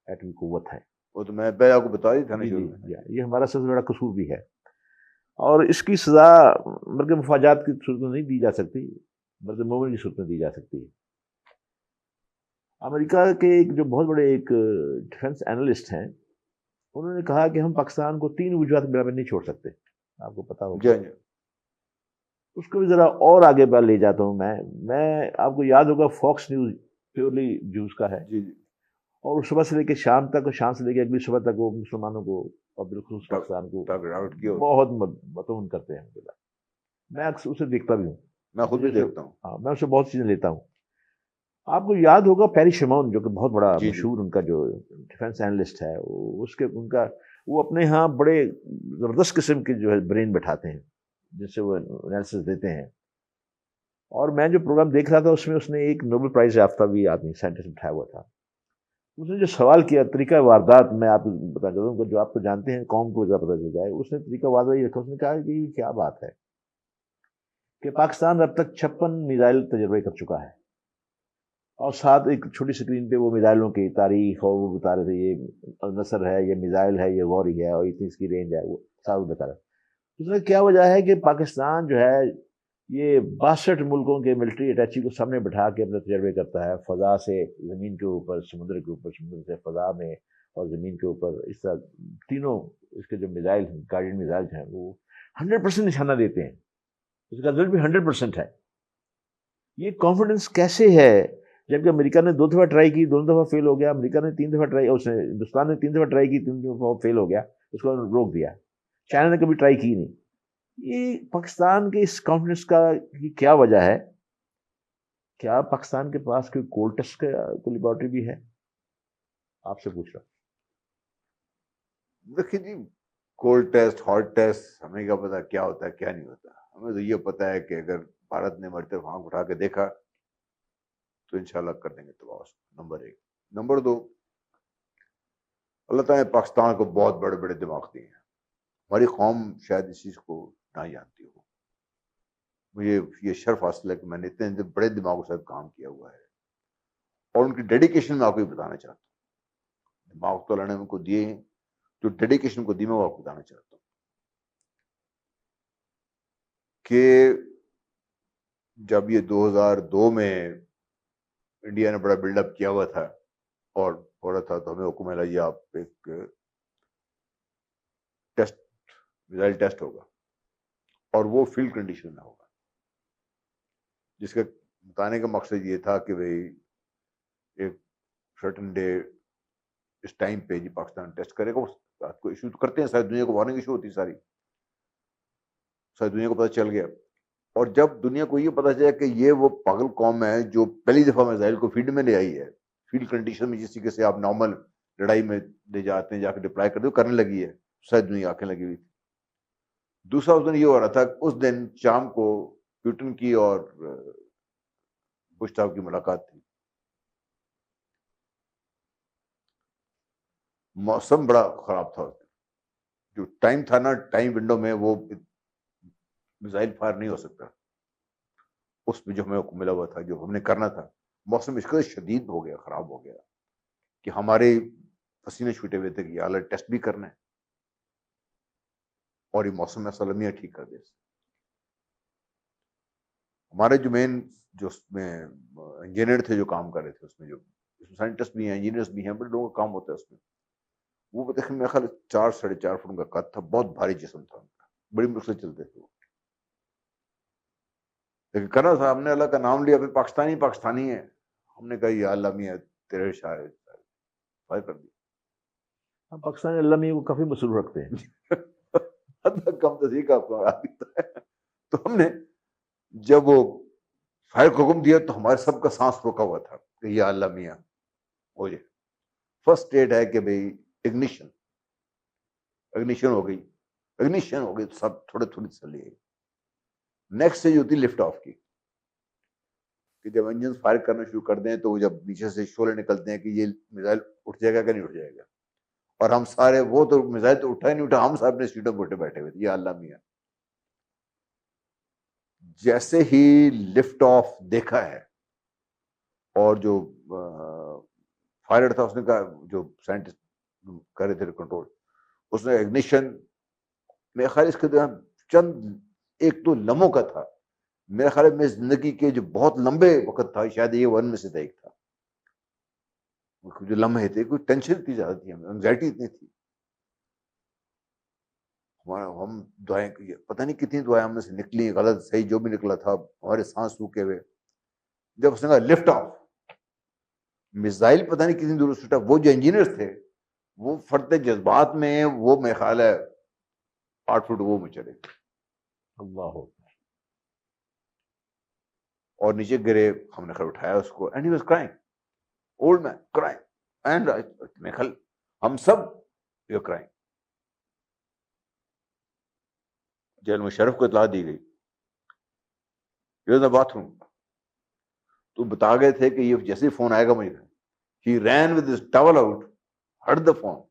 ایٹمی قوت ہے. وہ تو میں پہلے آپ کو بتا دی تھا نا. یہ ہمارا سب سے بڑا قصور بھی ہے. اور اس کی سزا بلکہ مفاجات کی صورت میں نہیں دی جا سکتی، بلکہ مومن کی صورت میں دی جا سکتی ہے۔ امریکہ کے ایک جو بہت بڑے ایک ڈیفنس اینالسٹ ہیں، انہوں نے کہا کہ ہم پاکستان کو 3 وجوہات کے بنا پہ نہیں چھوڑ سکتے، آپ کو پتا ہوگا۔ جی اس کو بھی ذرا اور آگے بڑھ لے جاتا ہوں میں آپ کو یاد ہوگا فاکس نیوز پیورلی جوز کا ہے، جی اور اس صبح سے لے کے شام تک اور شام سے لے کے اگلی صبح تک وہ مسلمانوں کو اور بالخصوص پاکستان کو ٹارگیٹ کیا، بہت متون کرتے ہیں۔ میں اکثر اسے دیکھتا بھی ہوں، میں خود بھی دیکھتا ہوں۔ ہاں، میں اسے بہت چیزیں لیتا ہوں۔ آپ کو یاد ہوگا پیری شمون جو کہ بہت بڑا جی مشہور ان کا جو ڈیفنس اینالسٹ ہے، وہ اپنے ہاں بڑے زبردست قسم کے جو ہے برین بٹھاتے ہیں جس سے وہ انالیسس دیتے ہیں، اور میں جو پروگرام دیکھ رہا تھا اس میں اس نے ایک نوبل پرائز یافتہ بھی آدمی سائنٹسٹ بٹھایا ہوا تھا۔ اس نے جو سوال کیا طریقہ واردات، میں آپ کو بتا دیتا ہوں جو آپ کو جانتے ہیں قوم کو پتہ چل جائے، اس نے طریقہ واردات یہ رکھا، اس نے کہا کہ یہ کیا بات ہے کہ پاکستان اب تک 56 میزائل تجربے کر چکا ہے، اور ساتھ ایک چھوٹی سکرین پہ وہ میزائلوں کی تاریخ اور وہ بتا رہے تھے یہ نصر ہے، یہ میزائل ہے، یہ غوری ہے، اور اتنی اس کی رینج ہے، وہ ساتھ بتا رہا۔ اس میں کیا وجہ ہے کہ پاکستان جو ہے یہ 62 ملکوں کے ملٹری اٹیچی کو سامنے بٹھا کے اپنے تجربے کرتا ہے، فضا سے زمین کے اوپر، سمندر کے اوپر، سمندر سے فضا میں، اور زمین کے اوپر، اس طرح تینوں اس کے جو میزائل ہیں، گائیڈڈ میزائل ہیں، وہ 100% نشانہ دیتے ہیں، اس کا رزلٹ بھی 100% ہے۔ یہ کانفیڈنس کیسے ہے جبکہ امریکہ نے 2 دفعہ ٹرائی کی، دونوں دفعہ فیل ہو گیا، امریکہ نے 3 دفعہ ٹرائی، اس نے ہندوستان نے 3 دفعہ ٹرائی کی، 3 دفعہ فیل ہو گیا، اس کو روک دیا، چائنا نے کبھی ٹرائی کی نہیں۔ یہ پاکستان کے اس کانفیڈنس کا کیا وجہ ہے؟ کیا پاکستان کے پاس کوئی کولڈ ٹیسٹ کا کوئی لیبارٹری بھی ہے؟ آپ سے پوچھ رہا ہوں۔ دیکھیے جی، کولڈ ٹیسٹ، ہاٹ ٹیسٹ، ہمیں کیا پتا کیا ہوتا ہے کیا نہیں ہوتا۔ ہمیں تو یہ پتا ہے کہ اگر بھارت نے ہماری طرف آنکھ اٹھا کے دیکھا تو انشاءاللہ کر دیں گے تباہ، نمبر 1۔ نمبر 2، اللہ تعالیٰ نے پاکستان کو بہت بڑے بڑے دماغ دیے ہیں، ہماری قوم شاید اس چیز کو نہ جانتی ہو۔ مجھے یہ شرف حاصل ہے کہ میں نے اتنے بڑے دماغوں سے کام کیا ہوا ہے، اور ان کی ڈیڈیکیشن میں آپ کو یہ بتانا چاہتا ہوں۔ دماغ تو اللہ نے ان کو دیے ہیں، جو ڈیڈیکیشن کو دی میں وہ آپ کو بتانا چاہتا ہوں کہ جب یہ 2002 میں انڈیا نے بڑا بلڈ اپ کیا ہوا تھا اور ہو رہا تھا، تو ہمیں حکم ہے آپ ایک ٹیسٹ، میزائل ٹیسٹ ہوگا، اور وہ فیلڈ کنڈیشن میں ہوگا، جس کا بتانے کا مقصد یہ تھا کہ بھئی ایک سرٹن ڈے اس ٹائم پہ جی پاکستان ٹیسٹ کرے گا۔ اس بات کو ایشو کرتے ہیں، ساری دنیا کو وارننگ ایشو ہوتی ہے، ساری دنیا کو پتہ چل گیا۔ اور جب دنیا کو یہ پتہ چلا کہ یہ وہ پاگل قوم ہے جو پہلی دفعہ میزائل کو فیلڈ میں لے آئی ہے، فیلڈ کنڈیشن میں، جس طریقے سے آپ نارمل لڑائی میں لے جاتے ہیں، جا کے ڈپلائی کرتے ہو، کرنے لگی ہے، ساری دنیا آنکھیں لگی ہوئی تھی۔ دوسرا اس دن یہ ہو رہا تھا، اس دن شام کو پیوٹن کی اور بش صاحب کی ملاقات تھی، موسم بڑا خراب تھا، جو ٹائم تھا نا، ٹائم ونڈو میں وہ میزائل فائر نہیں ہو سکتا، اس میں جو ہمیں حکم ملا ہوا تھا، جو ہم نے کرنا تھا، موسم اس قدر شدید ہو گیا، خراب ہو گیا کہ ہمارے پسینے چھوٹے ہوئے تھے کہ یا اللہ ٹیسٹ بھی کرنا ہے اور یہ موسم میں سالمیہ ٹھیک کر دے۔ ہمارے جو مین جو اس میں انجینئر تھے جو کام کر رہے تھے، اس میں جو سائنٹسٹ بھی ہیں، انجینئرس بھی ہیں، بڑے لوگوں کا کام ہوتا ہے اس میں، وہ دیکھیں میرے خیال 4 ساڑھے 4 فٹ کا قد تھا، بہت بھاری جسم تھا ان کا، بڑی مشکل سے چلتے تھے وہ، لیکن کرنا تھا، ہم نے اللہ کا نام لیا، پھر پاکستانی ہے، ہم نے کہا یا اللہ میاں تیرے شاید فائر کر دی۔ ہم پاکستانی اللہ میاں کو کافی مسرور رکھتے ہیں، کم تصدیق آپ کو تو ہم نے جب وہ فائر کو حکم دیا تو ہمارے سب کا سانس روکا ہوا تھا کہ یا اللہ میاں ہو جائے۔ فرسٹ اسٹیٹ ہے کہ بھئی اگنیشن ہو گئی تو سب تھوڑے تسلی آئی۔ نیکسٹ اسٹیج ہوتی لفٹ آف کی، کہ جب انجن فائر کرنا شروع کر دیں تو جب نیچے سے شعلے نکلتے ہیں کہ یہ میزائل اٹھ جائے گا کہ نہیں اٹھ جائے گا، اور ہم سارے، وہ تو میزائل تو اٹھا ہی نہیں اٹھا، ہم سب اپنے سیٹوں پہ بیٹھے ہوئے تھے، یا اللہ میاں۔ جیسے ہی لفٹ آف دیکھا ہے، اور جو پائلٹ تھا اس نے کہا، جو سائنٹسٹ کر رہے تھے کنٹرول، اس نے اگنیشن، میرے خیال اس کے دوران چند ایک تو لمحوں کا تھا. میرا خیال ہے میری زندگی کے جو بہت لمبے وقت تھا شاید یہ ون میں سے ایک تھا. جو لمحے تھے کوئی ٹینشن اتنی زیادہ تھی, ہمیں انگزائٹی اتنی تھی. ہم دعائیں پتہ نہیں کتنی دعائیں ہم میں سے نکلی, غلط صحیح جو بھی نکلا تھا, ہمارے سانس روکے ہوئے. جب اس نے کہا لفٹ آف, میزائل پتہ نہیں کتنی دور سے, وہ جو انجینئرز تھے وہ فرد جذبات میں وہ میرا خیال ہے 8 فٹ وہ میں چلے گئے اللہ اور نیچے گرے. ہم نے خیر اٹھایا اس کو, and he was crying, old man crying, and میرے خیال ہم سب یو کرائنگ. جیل مشرف کو اطلاع دی گئی, یہ باتھ روم, تو بتا گئے تھے کہ یہ جیسے فون آئے گا مجھے, he ran with his towel out, hit the phone.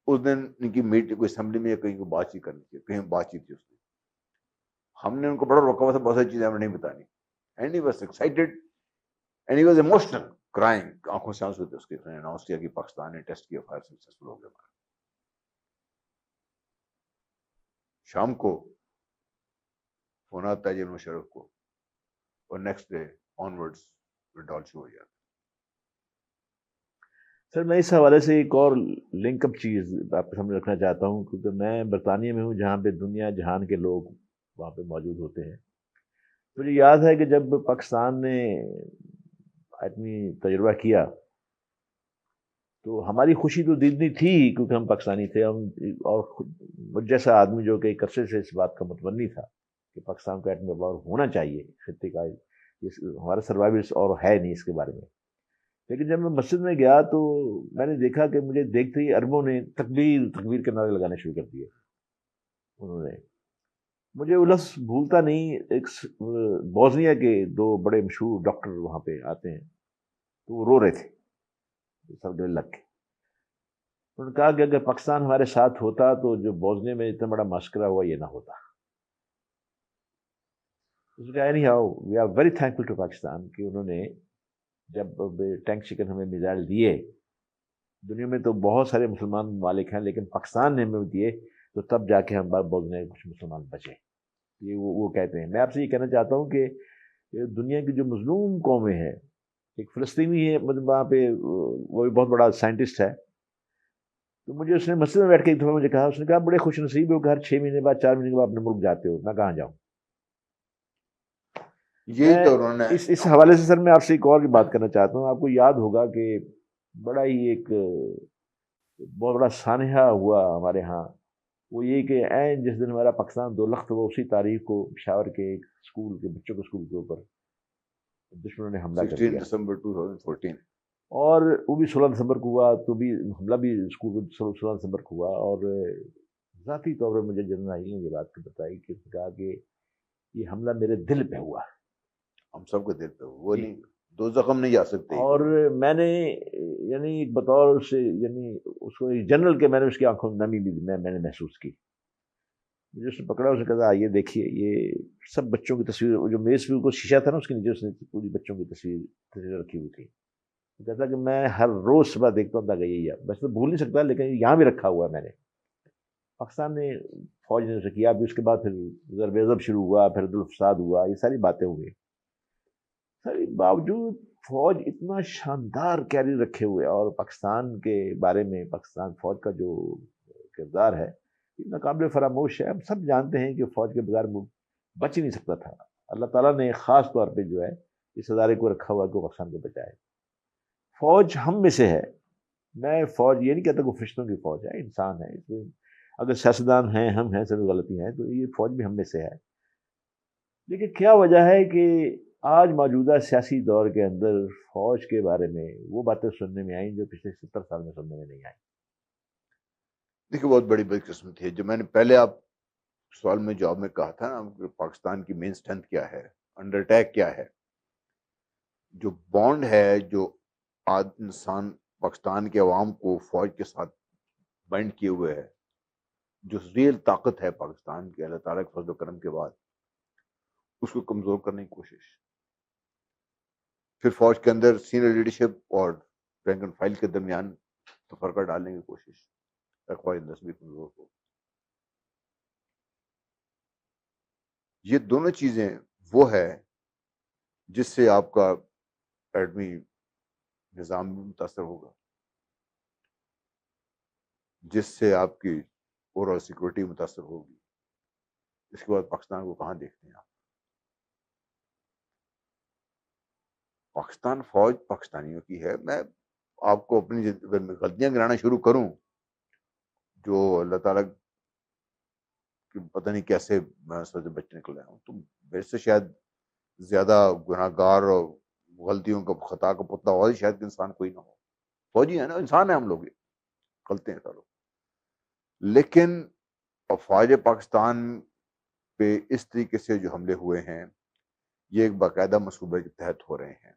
اس دن ان کی میٹنگ کوئی اسمبلی میں یا کہیں کو بات چیت کرنی تھی, کہیں بات چیت تھی اس دن. ہم نے ان کو بڑا روکا ہوا تھا, بہت ساری چیزیں ہمیں نہیں بتانی. And he was excited and he was emotional crying, آنکھوں سے آنسو تھے اس کے. اناؤنس کیا کہ پاکستان نے ٹیسٹ کیا, فائر سکسیسفل ہو گیا ہمارا. شام کو فون آتا ہے جنرل مشرف کو, اور نیکسٹ ڈے آنورڈز ڈال شو ہو جاتا. سر, میں اس حوالے سے ایک اور لنک اپ چیز آپ کے سامنے رکھنا چاہتا ہوں, کیونکہ میں برطانیہ میں ہوں جہاں پہ دنیا جہان کے لوگ وہاں پہ موجود ہوتے ہیں. مجھے یاد ہے کہ جب پاکستان نے ایٹمی تجربہ کیا تو ہماری خوشی تو دینی تھی کیونکہ ہم پاکستانی تھے, ہم اور مجھ جیسا آدمی جو کہ ایک عرصے سے اس بات کا متمنی تھا کہ پاکستان کو ایٹمی پاور ہونا چاہیے خطے کا, ہمارا سروائیولس اور ہے نہیں اس کے بارے میں. لیکن جب میں مسجد میں گیا تو میں نے دیکھا کہ مجھے دیکھتے ہی عربوں نے تکبیر تکبیر کے نعرے لگانے شروع کر دیے. انہوں نے, مجھے وہ لفظ بھولتا نہیں, ایک بوسنیا کے 2 بڑے مشہور ڈاکٹر وہاں پہ آتے ہیں تو وہ رو رہے تھے سر گلے لگ کے. انہوں نے کہا کہ اگر پاکستان ہمارے ساتھ ہوتا تو جو بوسنیا میں اتنا بڑا ماسکرا ہوا یہ نہ ہوتا. اس نے کہا anyhow we are very thankful to Pakistan کہ انہوں نے جب ٹینک چکن ہمیں میزائل دیے, دنیا میں تو بہت سارے مسلمان ممالک ہیں لیکن پاکستان نے ہمیں دیے تو تب جا کے ہم بات بولنے کچھ مسلمان بچے. یہ وہ کہتے ہیں. میں آپ سے یہ کہنا چاہتا ہوں کہ دنیا کی جو مظلوم قومیں ہیں, ایک فلسطینی ہے مطلب وہاں پہ, وہ بھی بہت بڑا سائنٹسٹ ہے, تو مجھے اس نے مسجد میں بیٹھ کے ایک دفعہ مجھے کہا, اس نے کہا بڑے خوش نصیب ہو کہ ہر 6 مہینے بعد 4 مہینے کے بعد اپنے ملک جاتے ہو. میں کہاں جاؤں. یہی تو انہوں نے اس حوالے سے سر میں آپ سے ایک اور بھی بات کرنا چاہتا ہوں. آپ کو یاد ہوگا کہ بڑا ہی ایک بہت بڑا سانحہ ہوا ہمارے ہاں, وہ یہ کہ عین جس دن ہمارا پاکستان 2 لخت ہوا اسی تاریخ کو پشاور کے ایک اسکول کے بچوں کے اسکول کے اوپر دشمنوں نے حملہ کر 16 دیا, دسمبر 2014, اور وہ بھی 16 دسمبر کو ہوا. تو بھی حملہ بھی اسکول کو 16 دسمبر کو ہوا. اور ذاتی طور پر مجھے جنرل عالی نے یہ بات بتائی کہ کہا کہ یہ حملہ میرے دل پہ ہوا. ہم سب کے دل پہ وہ نہیں, 2 زخم نہیں جا سکتے. اور میں نے یعنی بطور سے یعنی اس کو جنرل کے میں نے اس کی آنکھوں میں نمی بھی میں نے محسوس کی. مجھے اس نے پکڑا, اس نے کہا یہ دیکھیے یہ سب بچوں کی تصویر, جو میز پہ کو شیشہ تھا نا اس کے نیچے اس نے پوری بچوں کی تصویر رکھی ہوئی تھی. کہتا کہ میں ہر روز صبح دیکھتا ہوں کہ یہی ہے, بس تو بھول نہیں سکتا لیکن یہاں بھی رکھا ہوا ہے میں نے. پاکستان نے فوج نے اسے کیا, بھی اس کے بعد پھر ضرب عضب شروع ہوا, پھر دلفساد ہوا, یہ ساری باتیں ہوئی. سر باوجود فوج اتنا شاندار کیری رکھے ہوئے, اور پاکستان کے بارے میں پاکستان فوج کا جو کردار ہے ناقابل فراموش ہے. ہم سب جانتے ہیں کہ فوج کے بغیر ملک بچ ہی نہیں سکتا تھا. اللہ تعالیٰ نے خاص طور پہ جو ہے اس ادارے کو رکھا ہوا کہ وہ پاکستان کو بچائے. فوج ہم میں سے ہے. میں فوج یہ نہیں کہتا کہ فرشتوں کی فوج ہے, انسان ہے. اس میں اگر سیاستدان ہیں, ہم ہیں, سب غلطی ہیں, تو یہ فوج بھی ہم میں سے ہے. لیکن کیا وجہ ہے کہ آج موجودہ سیاسی دور کے اندر فوج کے بارے میں وہ باتیں سننے میں آئیں جو پچھلے 70 سال میں سننے میں نہیں آئیں. دیکھیے بہت بڑی بدقسمتی ہے. جو میں نے پہلے آپ سوال میں جواب میں کہا تھا نا, پاکستان کی مین اسٹرینتھ کیا ہے, انڈر اٹیک کیا ہے, جو بانڈ ہے جو انسان پاکستان کے عوام کو فوج کے ساتھ بائنڈ کیے ہوئے ہے, جو ریئل طاقت ہے پاکستان کے اللہ تعالیٰ کے فضل و کرم کے بعد, اس کو کمزور کرنے کی کوشش. پھر فوج کے اندر سینئر لیڈرشپ اور رینک اینڈ فائل کے درمیان تفرقہ ڈالنے کی کوشش, اخوان نسبی کمزور ہو. یہ دونوں چیزیں وہ ہے جس سے آپ کا ایٹمی نظام بھی متاثر ہوگا، جس سے آپ کی اوور آل سیکورٹی متاثر ہوگی۔ اس کے بعد پاکستان کو کہاں دیکھتے ہیں آپ؟ پاکستان فوج پاکستانیوں کی ہے۔ میں آپ کو اپنی اگر میں غلطیاں گنانا شروع کروں جو اللہ تعالیٰ کی پتہ نہیں کیسے میں اس وجہ بچ نکل رہا ہوں، تو میرے سے شاید زیادہ گناہ گار اور غلطیوں کا خطا کا پتلا اور ہی شاید انسان کوئی نہ ہو۔ فوجی ہے نا، انسان ہے ہم لوگ، غلطی ہیں سارے، لیکن فوج پاکستان پہ اس طریقے سے جو حملے ہوئے ہیں یہ ایک باقاعدہ منصوبے کے تحت ہو رہے ہیں،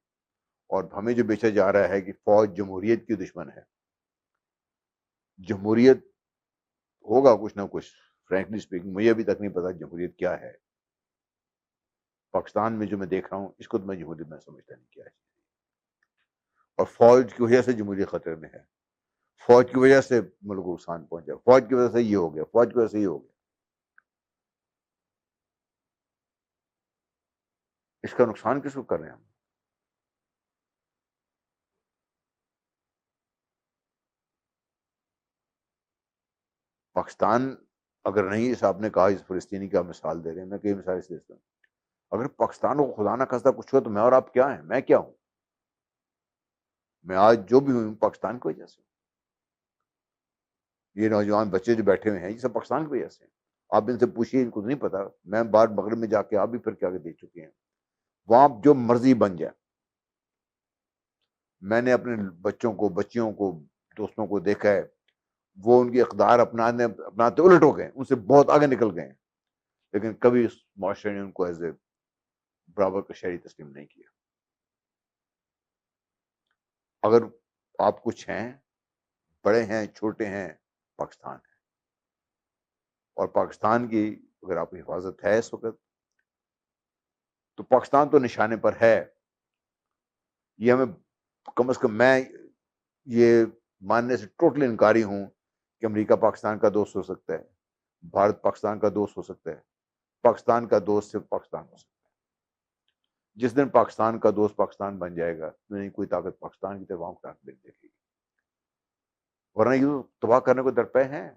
اور ہمیں جو بیچا جا رہا ہے کہ فوج جمہوریت کی دشمن ہے۔ جمہوریت ہوگا کچھ نہ کچھ، فرینکلی اسپیکنگ مجھے ابھی تک نہیں پتا جمہوریت کیا ہے۔ پاکستان میں جو میں دیکھ رہا ہوں اس کو تو میں جمہوریت میں سمجھتا نہیں کیا ہے، اور فوج کی وجہ سے جمہوریت خطرے میں ہے۔ فوج کی وجہ سے ملک کو نقصان پہنچا، فوج کی وجہ سے یہ ہو گیا، فوج کی وجہ سے یہ ہو گیا۔ اس کا نقصان کس کو کر رہے ہیں ہم؟ پاکستان اگر نہیں، اس آپ نے کہا اس فلسطینی کا مثال دے رہے ہیں، میں کئی مثال اس دیتا ہوں، اگر پاکستان کو خدا نہ خواستہ کچھ ہو تو میں اور آپ کیا ہیں؟ میں کیا ہوں؟ میں آج جو بھی ہوں پاکستان کی وجہ سے۔ یہ نوجوان بچے جو بیٹھے ہوئے ہیں یہ سب پاکستان کی وجہ سے ہیں۔ آپ ان سے پوچھیے، ان کو نہیں پتا۔ میں بار مغرب میں جا کے آپ بھی پھر کیا دیکھ چکے ہیں، وہاں جو مرضی بن جائے۔ میں نے اپنے بچوں کو، بچیوں کو، دوستوں کو دیکھا ہے، وہ ان کی اقدار اپناتے الٹ ہو گئے، ان سے بہت آگے نکل گئے ہیں، لیکن کبھی اس معاشرے نے ان کو ایز اے برابر کا شہری تسلیم نہیں کیا۔ اگر آپ کچھ ہیں، بڑے ہیں، چھوٹے ہیں، پاکستان ہے، اور پاکستان کی اگر آپ کی حفاظت ہے اس وقت تو پاکستان تو نشانے پر ہے۔ یہ ہمیں کم از کم، میں یہ ماننے سے ٹوٹلی انکاری ہوں کہ امریکہ پاکستان کا دوست ہو سکتا ہے، بھارت پاکستان کا دوست ہو سکتا ہے، پاکستان کا دوست صرف پاکستان ہو سکتا ہے۔ جس دن پاکستان کا دوست پاکستان بن جائے گا نہیں کوئی طاقت پاکستان کی طرف آنکھ اٹھا کے دیکھے گی، ورنہ یہ تو تباہ کرنے کو درپے ہیں۔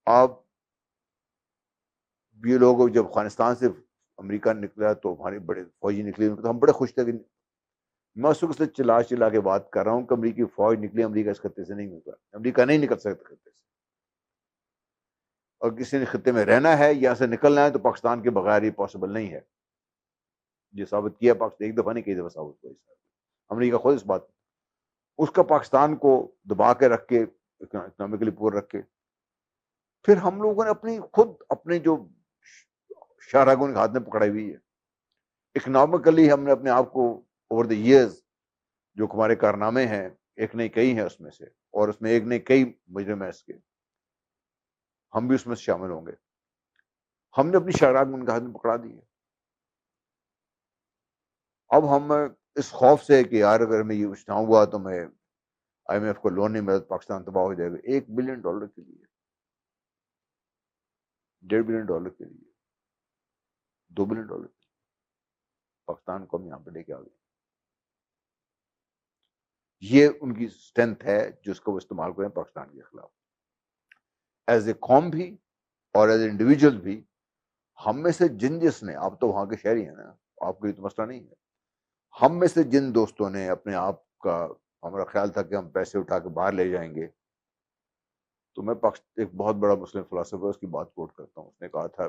آپ یہ لوگ جب افغانستان سے امریکہ نکلا تو ہمارے بڑے فوجی نکلے تو ہم بڑے خوش تھے کہ میں اس وقت سے چلا چلا کے بات کر رہا ہوں کہ امریکی فوج نکلی، امریکہ اس خطے سے نہیں ہوگا، امریکہ نہیں نکل سکتا خطے سے، اور کسی نے خطے میں رہنا ہے، یہاں سے نکلنا ہے تو پاکستان کے بغیر یہ پاسبل نہیں ہے۔ یہ ثابت کیا پاکستان، ایک دفعہ نہیں کئی دفعہ ثابت ہوا، امریکہ خود اس بات اس کا پاکستان کو دبا کے رکھ کے، اکنامکلی پور رکھ کے، پھر ہم لوگوں نے اپنے جو شاہراہوں کے ہاتھ میں پکڑائی ہوئی ہے، اکنامکلی ہم نے اپنے آپ کو اوور دی ایئرز جو ہمارے کارنامے ہیں، ایک نہیں کئی ہیں اس میں سے، اور اس میں ایک نہیں کئی مجرم ہیں اس کے، ہم بھی اس میں شامل ہوں گے۔ ہم نے اپنی شاہراہ ان کے ہاتھ میں پکڑا دی ہے۔ اب ہم اس خوف سے کہ یار اگر ہمیں یہ نہ ہوا تو میں آئی ایم ایف کو لون نہیں ملا تو پاکستان تباہ ہو جائے گا، $1 بلین کے لیے، $1.5 بلین کے لیے، $2 بلین کے لیے پاکستان کو ہم یہاں پہ لے کے آ گئے۔ یہ ان کی اسٹرینتھ ہے جو اس کو وہ استعمال کریں پاکستان کے خلاف، ایز اے قوم بھی اور ایز اے انڈیویجول بھی۔ ہم میں سے جس نے، آپ تو وہاں کے شہری ہیں نا، آپ کے لیے تو مسئلہ نہیں ہے، ہم میں سے جن دوستوں نے اپنے آپ کا، ہمارا خیال تھا کہ ہم پیسے اٹھا کے باہر لے جائیں گے، تو میں ایک بہت بڑا مسلم فلاسفر اس کی بات کوٹ کرتا ہوں، اس نے کہا تھا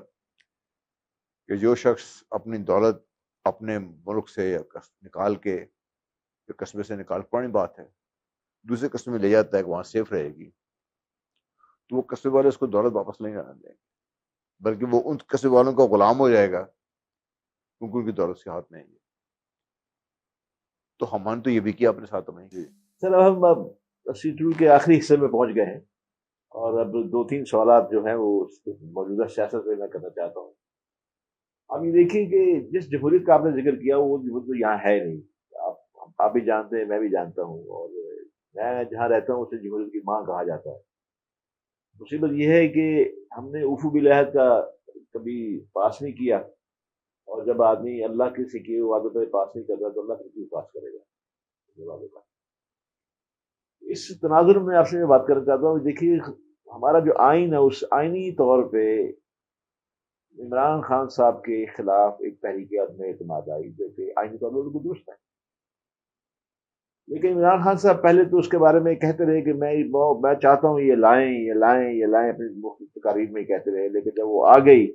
کہ جو شخص اپنی دولت اپنے ملک سے نکال کے، قصبے سے نکال، پرانی بات ہے، دوسرے قصبے میں لے جاتا ہے کہ وہاں سیف رہے گی، تو وہ قصبے والے اس کو دولت واپس نہیں آنے دیں گے، بلکہ وہ ان قصبے والوں کا غلام ہو جائے گا کیونکہ ان کی دولت کے ہاتھ میں ہے۔ تو ہم تو یہ بھی کیا اپنے ساتھ میں۔ سر اب ہم C2 کے آخری حصے میں پہنچ گئے ہیں، اور اب 2-3 سوالات جو ہیں وہ موجودہ سیاست میں کرنا چاہتا ہوں۔ اب یہ دیکھیے کہ جس جمہوریت کا آپ نے ذکر کیا وہ جمہوریت یہاں ہے نہیں، آپ بھی جانتے ہیں، میں بھی جانتا ہوں، اور میں جہاں رہتا ہوں اسے جمہوریت کی ماں کہا جاتا ہے۔ مصیبت یہ ہے کہ ہم نے افو بالعہد کا کبھی پاس نہیں کیا، اور جب آدمی اللہ کے سے کیے وعدوں پہ پاس نہیں کرتا تو اللہ پھر کیوں پاس کرے گا اپنے وعدوں کا؟ اس تناظر میں آپ سے میں بات کرنا چاہتا ہوں، دیکھیے ہمارا جو آئین ہے اس آئینی طور پہ عمران خان صاحب کے خلاف ایک تحریک عدم اعتماد آئی جو کہ آئینی طور پر بالکل درست ہے، لیکن عمران خان صاحب پہلے تو اس کے بارے میں کہتے رہے کہ میں چاہتا ہوں یہ لائیں یہ لائیں یہ لائیں، اپنی مختلف تقاریر میں کہتے رہے، لیکن جب وہ آ گئی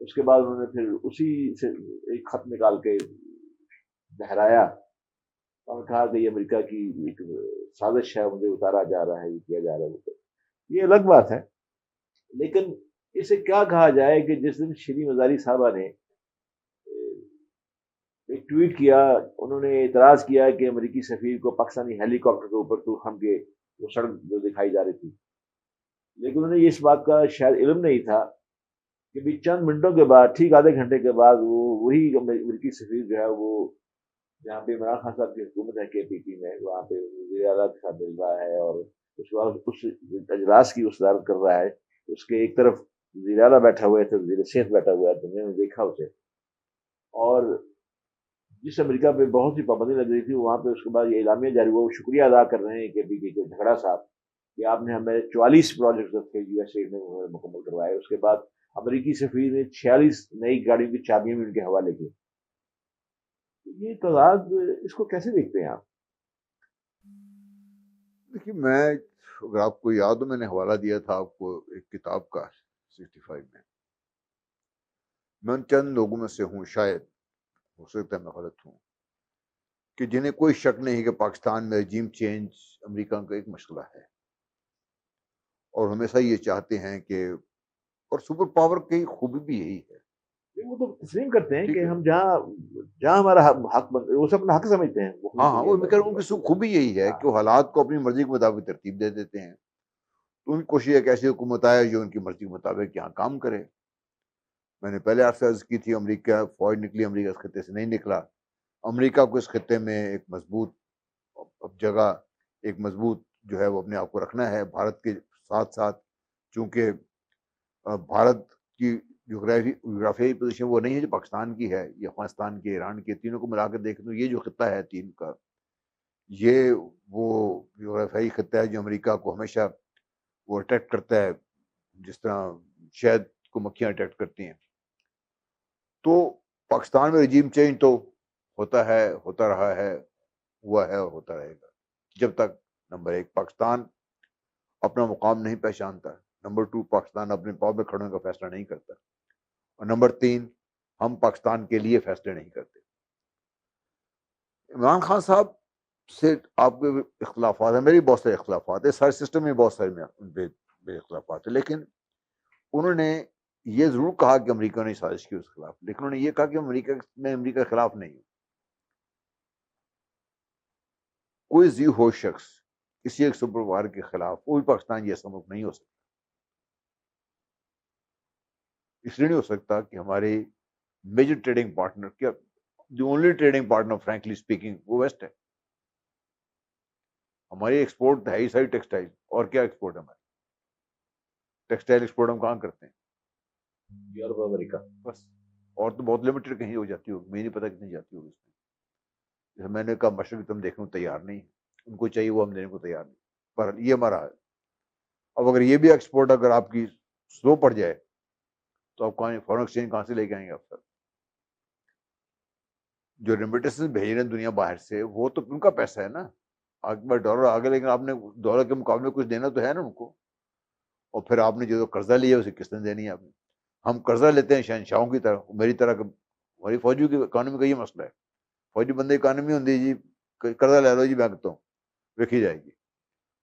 اس کے بعد انہوں نے پھر اسی سے ایک خط نکال کے دہرایا اور کہا کہ یہ امریکہ کی ایک سازش ہے، مجھے اتارا جا رہا ہے، یہ کیا جا رہا ہے، یہ الگ بات ہے۔ لیکن اسے کیا کہا جائے کہ جس دن شری مزاری صاحبہ نے ایک ٹویٹ کیا، انہوں نے اعتراض کیا کہ امریکی سفیر کو پاکستانی ہیلی کاپٹر کے اوپر تو ہم کے وہ سڑک جو دکھائی جا رہی تھی، لیکن انہوں نے اس بات کا شاید علم نہیں تھا کہ بھی چند منٹوں کے بعد، ٹھیک آدھے گھنٹے کے بعد، وہی امریکی سفیر جو ہے وہ جہاں پہ عمران خان صاحب کی حکومت ہے KPP میں، وہاں پہ وزیر اعلیٰ کے ساتھ مل رہا ہے اور اس وقت اس اجلاس کی صدارت کر رہا ہے، اس کے ایک طرف وزیر اعلیٰ بیٹھا ہوا ہے تو وزیر صحت بیٹھا ہوا ہے، دنیا نے دیکھا اسے، اور جس امریکہ پہ بہت سی پابندی لگ رہی تھی وہاں پہ اس کے بعد یہ اعلامیہ جاری ہوا، وہ شکریہ ادا کر رہے ہیں KPP کے جھگڑا صاحب کہ آپ نے ہمیں 44 پروجیکٹ تھے USA نے مکمل کروائے، اس کے بعد امریکی سفیر نے 46 نئی گاڑیوں کی چابیاں بھی ان کے حوالے کی۔ یہ تضاد اس کو کیسے دیکھتے ہیں آپ؟ دیکھیے میں اگر آپ کو یاد ہو میں نے حوالہ دیا تھا آپ کو ایک کتاب کا 65 میں ان چند لوگوں میں سے ہوں، شاید ہو سکتا ہے میں غلط ہوں، کہ جنہیں کوئی شک نہیں کہ پاکستان میں رجیم چینج امریکہ کا ایک مسئلہ ہے، اور ہمیشہ یہ چاہتے ہیں کہ، اور سپر پاور کی خوبی بھی یہی ہے، وہ تو تسلیم کرتے ہیں ٹھیک کہ ہے، ہم جہاں ہمارا حق وہ سب اپنا حق سمجھتے ہیں، ہاں ہاں، وہ میں کہہ رہا ہوں ان کی خوبی یہی ہے کہ وہ حالات کو اپنی مرضی کے مطابق ترتیب دے دیتے ہیں، تو ان کی کوشش ایک ایسی حکومت آئے جو ان کی مرضی کے مطابق یہاں کام کرے۔ میں نے پہلے آپ سے عرض کی تھی امریکہ فوج نکلی، امریکہ اس خطے سے نہیں نکلا، امریکہ کو اس خطے میں ایک مضبوط جگہ، ایک مضبوط جو ہے وہ اپنے آپ کو رکھنا ہے بھارت کے ساتھ ساتھ، چونکہ بھارت کی جغرافیائی پوزیشن وہ نہیں ہے جو پاکستان کی ہے یا افغانستان کی، ایران کی، تینوں کو ملا کر دیکھیں تو یہ جو خطہ ہے تین کا، یہ وہ جغرافیائی خطہ ہے جو امریکہ کو ہمیشہ وہ اٹیکٹ کرتا ہے، جس طرح شہد کو مکھیاں اٹیکٹ کرتی ہیں۔ تو پاکستان میں رجیم چینج تو ہوتا ہے، ہوتا رہا ہے، ہوا ہے اور ہوتا رہے گا، جب تک نمبر 1 پاکستان اپنا مقام نہیں پہچانتا، نمبر 2 پاکستان اپنے پاؤں پہ کھڑے ہونے کا فیصلہ نہیں کرتا، اور نمبر 3 ہم پاکستان کے لیے فیصلے نہیں کرتے۔ عمران خان صاحب سے آپ کے اختلافات ہیں، میری بہت سارے اختلافات ہیں، سارے سسٹم میں بہت سارے میرے اختلافات ہیں، لیکن انہوں نے یہ ضرور کہا کہ امریکہ نے سازش کی اس کے خلاف، لیکن انہوں نے یہ کہا کہ میں امریکہ کے خلاف نہیں ہوں۔ کوئی ذی ہوش شخص کسی ایک سپر پاور کے خلاف، کوئی پاکستان جیسا ملک نہیں ہو سکتا، اس لیے نہیں ہو سکتا کہ ہمارے میجر ٹریڈنگ پارٹنر کیا، the only trading partner frankly speaking وہ ویسٹ ہے، ہماری ایکسپورٹ ہے ہی ساری ٹیکسٹائل، اور کیا ایکسپورٹ ہے ہماری، ٹیکسٹائل ایکسپورٹ ہم کہاں کرتے ہیں؟ یورپ، امریکہ بس، اور تو بہت لمیٹڈ کہیں ہو جاتی ہوگی، مجھے نہیں پتا کتنی جاتی ہوگی اس میں، جیسے میں نے کہا مشرق تم دیکھنے کو تیار نہیں، ان کو چاہیے وہ ہم دینے کو تیار نہیں، پر یہ ہمارا ہے۔ اب اگر یہ بھی ایکسپورٹ اگر آپ کی سلو پڑ جائے تو آپ کہاں فورن ایکسچینج کہاں سے لے کے آئیں گے؟ آپ سر جو ریمیٹنسز بھیج رہے ہیں دنیا باہر سے، وہ تو ان کا پیسہ ہے نا، آپ کے ڈالر آ گئے، لیکن آپ نے ڈالر کے مقابلے میں کچھ دینا تو ہے نا ان کو، اور پھر آپ نے جو قرضہ لیا اسے کس نے دینی ہے آپ نے؟ ہم قرضہ لیتے ہیں شہنشاہوں کی طرح، میری طرح، ہماری فوجی کی اکانومی کا یہ مسئلہ ہے، فوجی بندے اکانومی ہوتی جی قرضہ لے لو جی میں کہتا ہوں ویکھی جائے گی،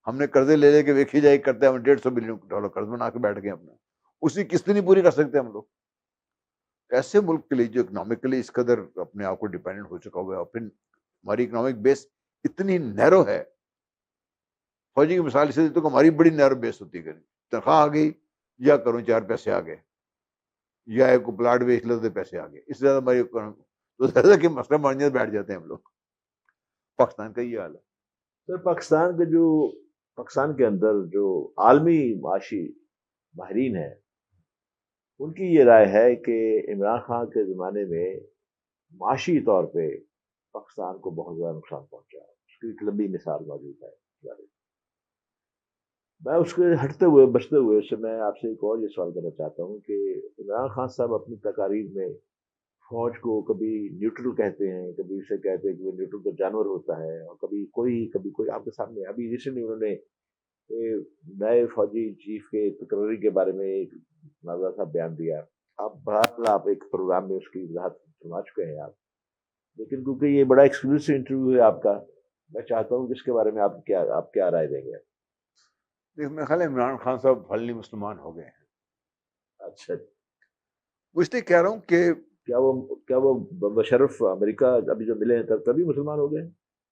ہم نے قرضے لے کے ویکھی جائے کرتے ہیں، ہم 150 بلین ڈالر قرض بنا کے بیٹھ گئے اپنا، اسی قسط نہیں پوری کر سکتے ہم لوگ۔ ایسے ملک کے لیے جو اکنامکلی اس قدر اپنے آپ کو ڈیپینڈنٹ ہو چکا ہوا ہے، اور پھر ہماری اکنامک بیس اتنی نیرو ہے، فوجی کی مثال سے تو ہماری بڑی نیرو بیس ہوتی ہے، تنخواہ آ گئی یا کروں 4 پیسے آ گئے، یا ایک پلاٹ بیچ لو تو پیسے آ گئے، اس سے زیادہ ہماری تو زیادہ کہ مسئلہ مان بیٹھ جاتے ہیں ہم لوگ۔ پاکستان کا یہ حال ہے۔ سر پاکستان کے اندر جو عالمی معاشی ماہرین ہیں ان کی یہ رائے ہے کہ عمران خان کے زمانے میں معاشی طور پہ پاکستان کو بہت زیادہ نقصان پہنچا ہے، اس کی ایک لمبی مثال موجود ہے۔ میں اس کے ہٹتے ہوئے بچتے ہوئے اس سے میں آپ سے ایک اور یہ سوال کرنا چاہتا ہوں کہ عمران خان صاحب اپنی تقاریر میں فوج کو کبھی نیوٹرل کہتے ہیں، کبھی اسے کہتے ہیں کہ وہ نیوٹرل کا جانور ہوتا ہے، اور کبھی کوئی آپ کے سامنے ابھی ریسنٹلی انہوں نے نئے فوجی چیف کے تقرری کے بارے میں ایک نازا سا بیان دیا۔ آپ بہرحال آپ ایک پروگرام میں اس کی وضاحت سنا چکے ہیں آپ، لیکن کیونکہ یہ بڑا ایکسکلوسیو انٹرویو ہے آپ کا، میں چاہتا ہوں کہ اس کے بارے میں آپ کیا رائے دیں گے؟ دیکھ میرا خیال ہے عمران خان صاحب پھلنی مسلمان ہو گئے ہیں۔ اچھا، وہ اس لیے کہہ رہا ہوں کہ کیا وہ بشرف امریکہ ابھی جو ملے ہیں تبھی مسلمان ہو گئے؟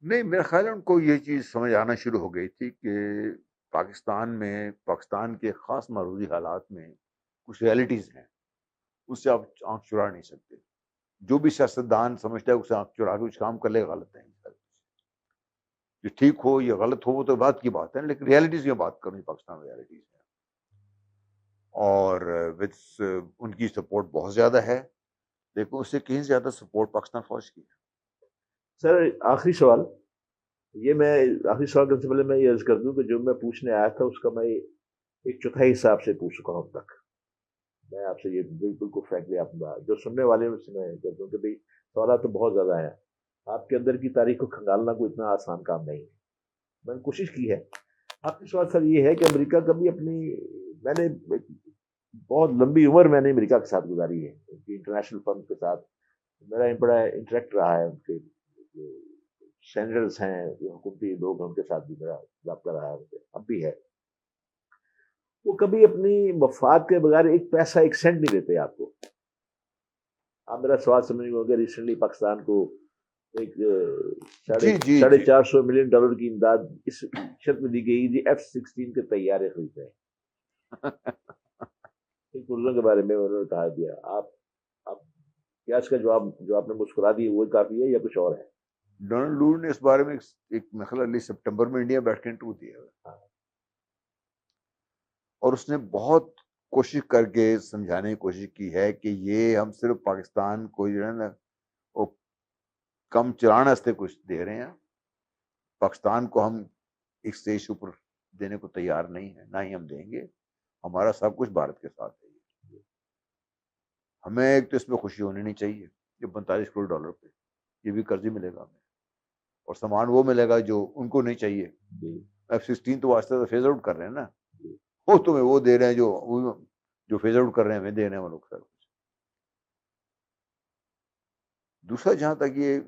نہیں، میرا خیال ہے ان کو یہ چیز سمجھ آنا شروع ہو گئی تھی کہ پاکستان کے خاص معروضی حالات میں کچھ ریئلٹیز ہیں، اس سے آپ آنکھ چرا نہیں سکتے۔ جو بھی سیاستدان سمجھتا ہے اسے آنکھ چرا کے کچھ کام کر لے، غلط ہے۔ جو ٹھیک ہو یا غلط ہو وہ تو بات کی بات ہے، لیکن ریئلٹیز کی بات کرنی، پاکستان ریئلٹیز ہے، اور ان کی سپورٹ بہت زیادہ ہے، لیکن اس سے کہیں زیادہ سپورٹ پاکستان فوج کی ہے۔ سر آخری سوال کرنے سے پہلے میں یہ عرض کر دوں کہ جو میں پوچھنے آیا تھا اس کا میں ایک چوتھائی حصہ آپ سے پوچھ چکا ہوں اب تک۔ میں آپ سے یہ بالکل کو فرینکلی آپ جو سننے والے ہیں اس سے میں کہتا ہوں کہ بھائی سوالات تو بہت زیادہ ہیں، آپ کے اندر کی تاریخ کو کھنگالنا کوئی اتنا آسان کام نہیں ہے۔ میں نے کوشش کی ہے۔ آپ کی سوال سر یہ ہے کہ امریکہ کبھی میں نے بہت لمبی عمر میں نے امریکہ کے ساتھ گزاری ہے، ان کی انٹرنیشنل فرم کے ساتھ میرا بڑا انٹریکٹ رہا ہے، ان کے جو سینیٹرز ہیں، جو حکومتی لوگ ہیں، ان کے ساتھ بھی میرا رابطہ رہا ہے، اب بھی ہے۔ وہ کبھی اپنی مفاد کے بغیر ایک پیسہ ایک سینٹ نہیں دیتے آپ کو۔ آپ میرا سوال سمجھ گے، ریسنٹلی پاکستان کو ایک جی جی ساڑھے جی 400 ملین ڈالر کی امداد اس شرط میں دی گئی جی F-16 کے طیارے خرید رہے ہیں۔ ایک اردو کے بارے میں انہوں نے کہا دیا، آپ کیا اس کا جواب جو آپ نے مسکرا دی وہ کافی ہے یا کچھ اور ہے؟ ڈونلڈ لور نے اس بارے میں ایک میرے سپٹمبر میں انڈیا بیٹھ کے انٹرویو دیا، اور اس نے بہت کوشش کر کے سمجھانے کی کوشش کی ہے کہ یہ ہم صرف پاکستان کو جو ہے نا وہ کم چلانے واسطے کچھ دے رہے ہیں، پاکستان کو ہم ایک اسٹیج اوپر دینے کو تیار نہیں ہے، نہ ہی ہم دیں گے، ہمارا سب کچھ بھارت کے ساتھ ہے۔ ہمیں ایک تو اس میں خوشی ہونی نہیں چاہیے، یہ 45 کروڑ ڈالر پہ یہ بھی قرضی ملے گا ہمیں، اور سامان وہ ملے گا جو ان کو نہیں چاہیے۔ F-16 تو واسطے فیز آؤٹ کر رہے ہیں نا، وہ تمہیں وہ دے رہے ہیں جو فیز آؤٹ کر رہے ہیں، ہمیں دے رہے ہیں وہ لوگ سر۔ دوسرا، جہاں تک یہ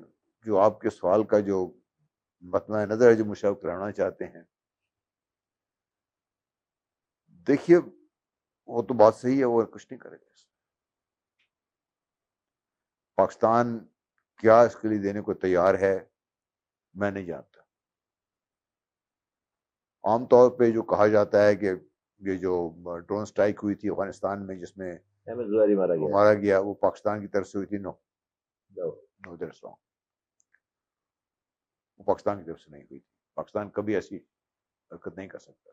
جو آپ کے سوال کا جو مطمع نظر ہے جو مشاہد کرانا چاہتے ہیں، دیکھیے وہ تو بات صحیح ہے، وہ کچھ نہیں کرے گا۔ پاکستان کیا اس کے لیے دینے کو تیار ہے میں نہیں جانتا۔ عام طور پہ جو کہا جاتا ہے کہ یہ جو ڈرون سٹرائک ہوئی تھی افغانستان میں جس میں مارا گیا وہ پاکستان کی طرف سے ہوئی تھی، نو دیٹس رانگ، وہ پاکستان کی طرف سے نہیں ہوئی تھی۔ پاکستان کبھی ایسی حرکت نہیں کر سکتا۔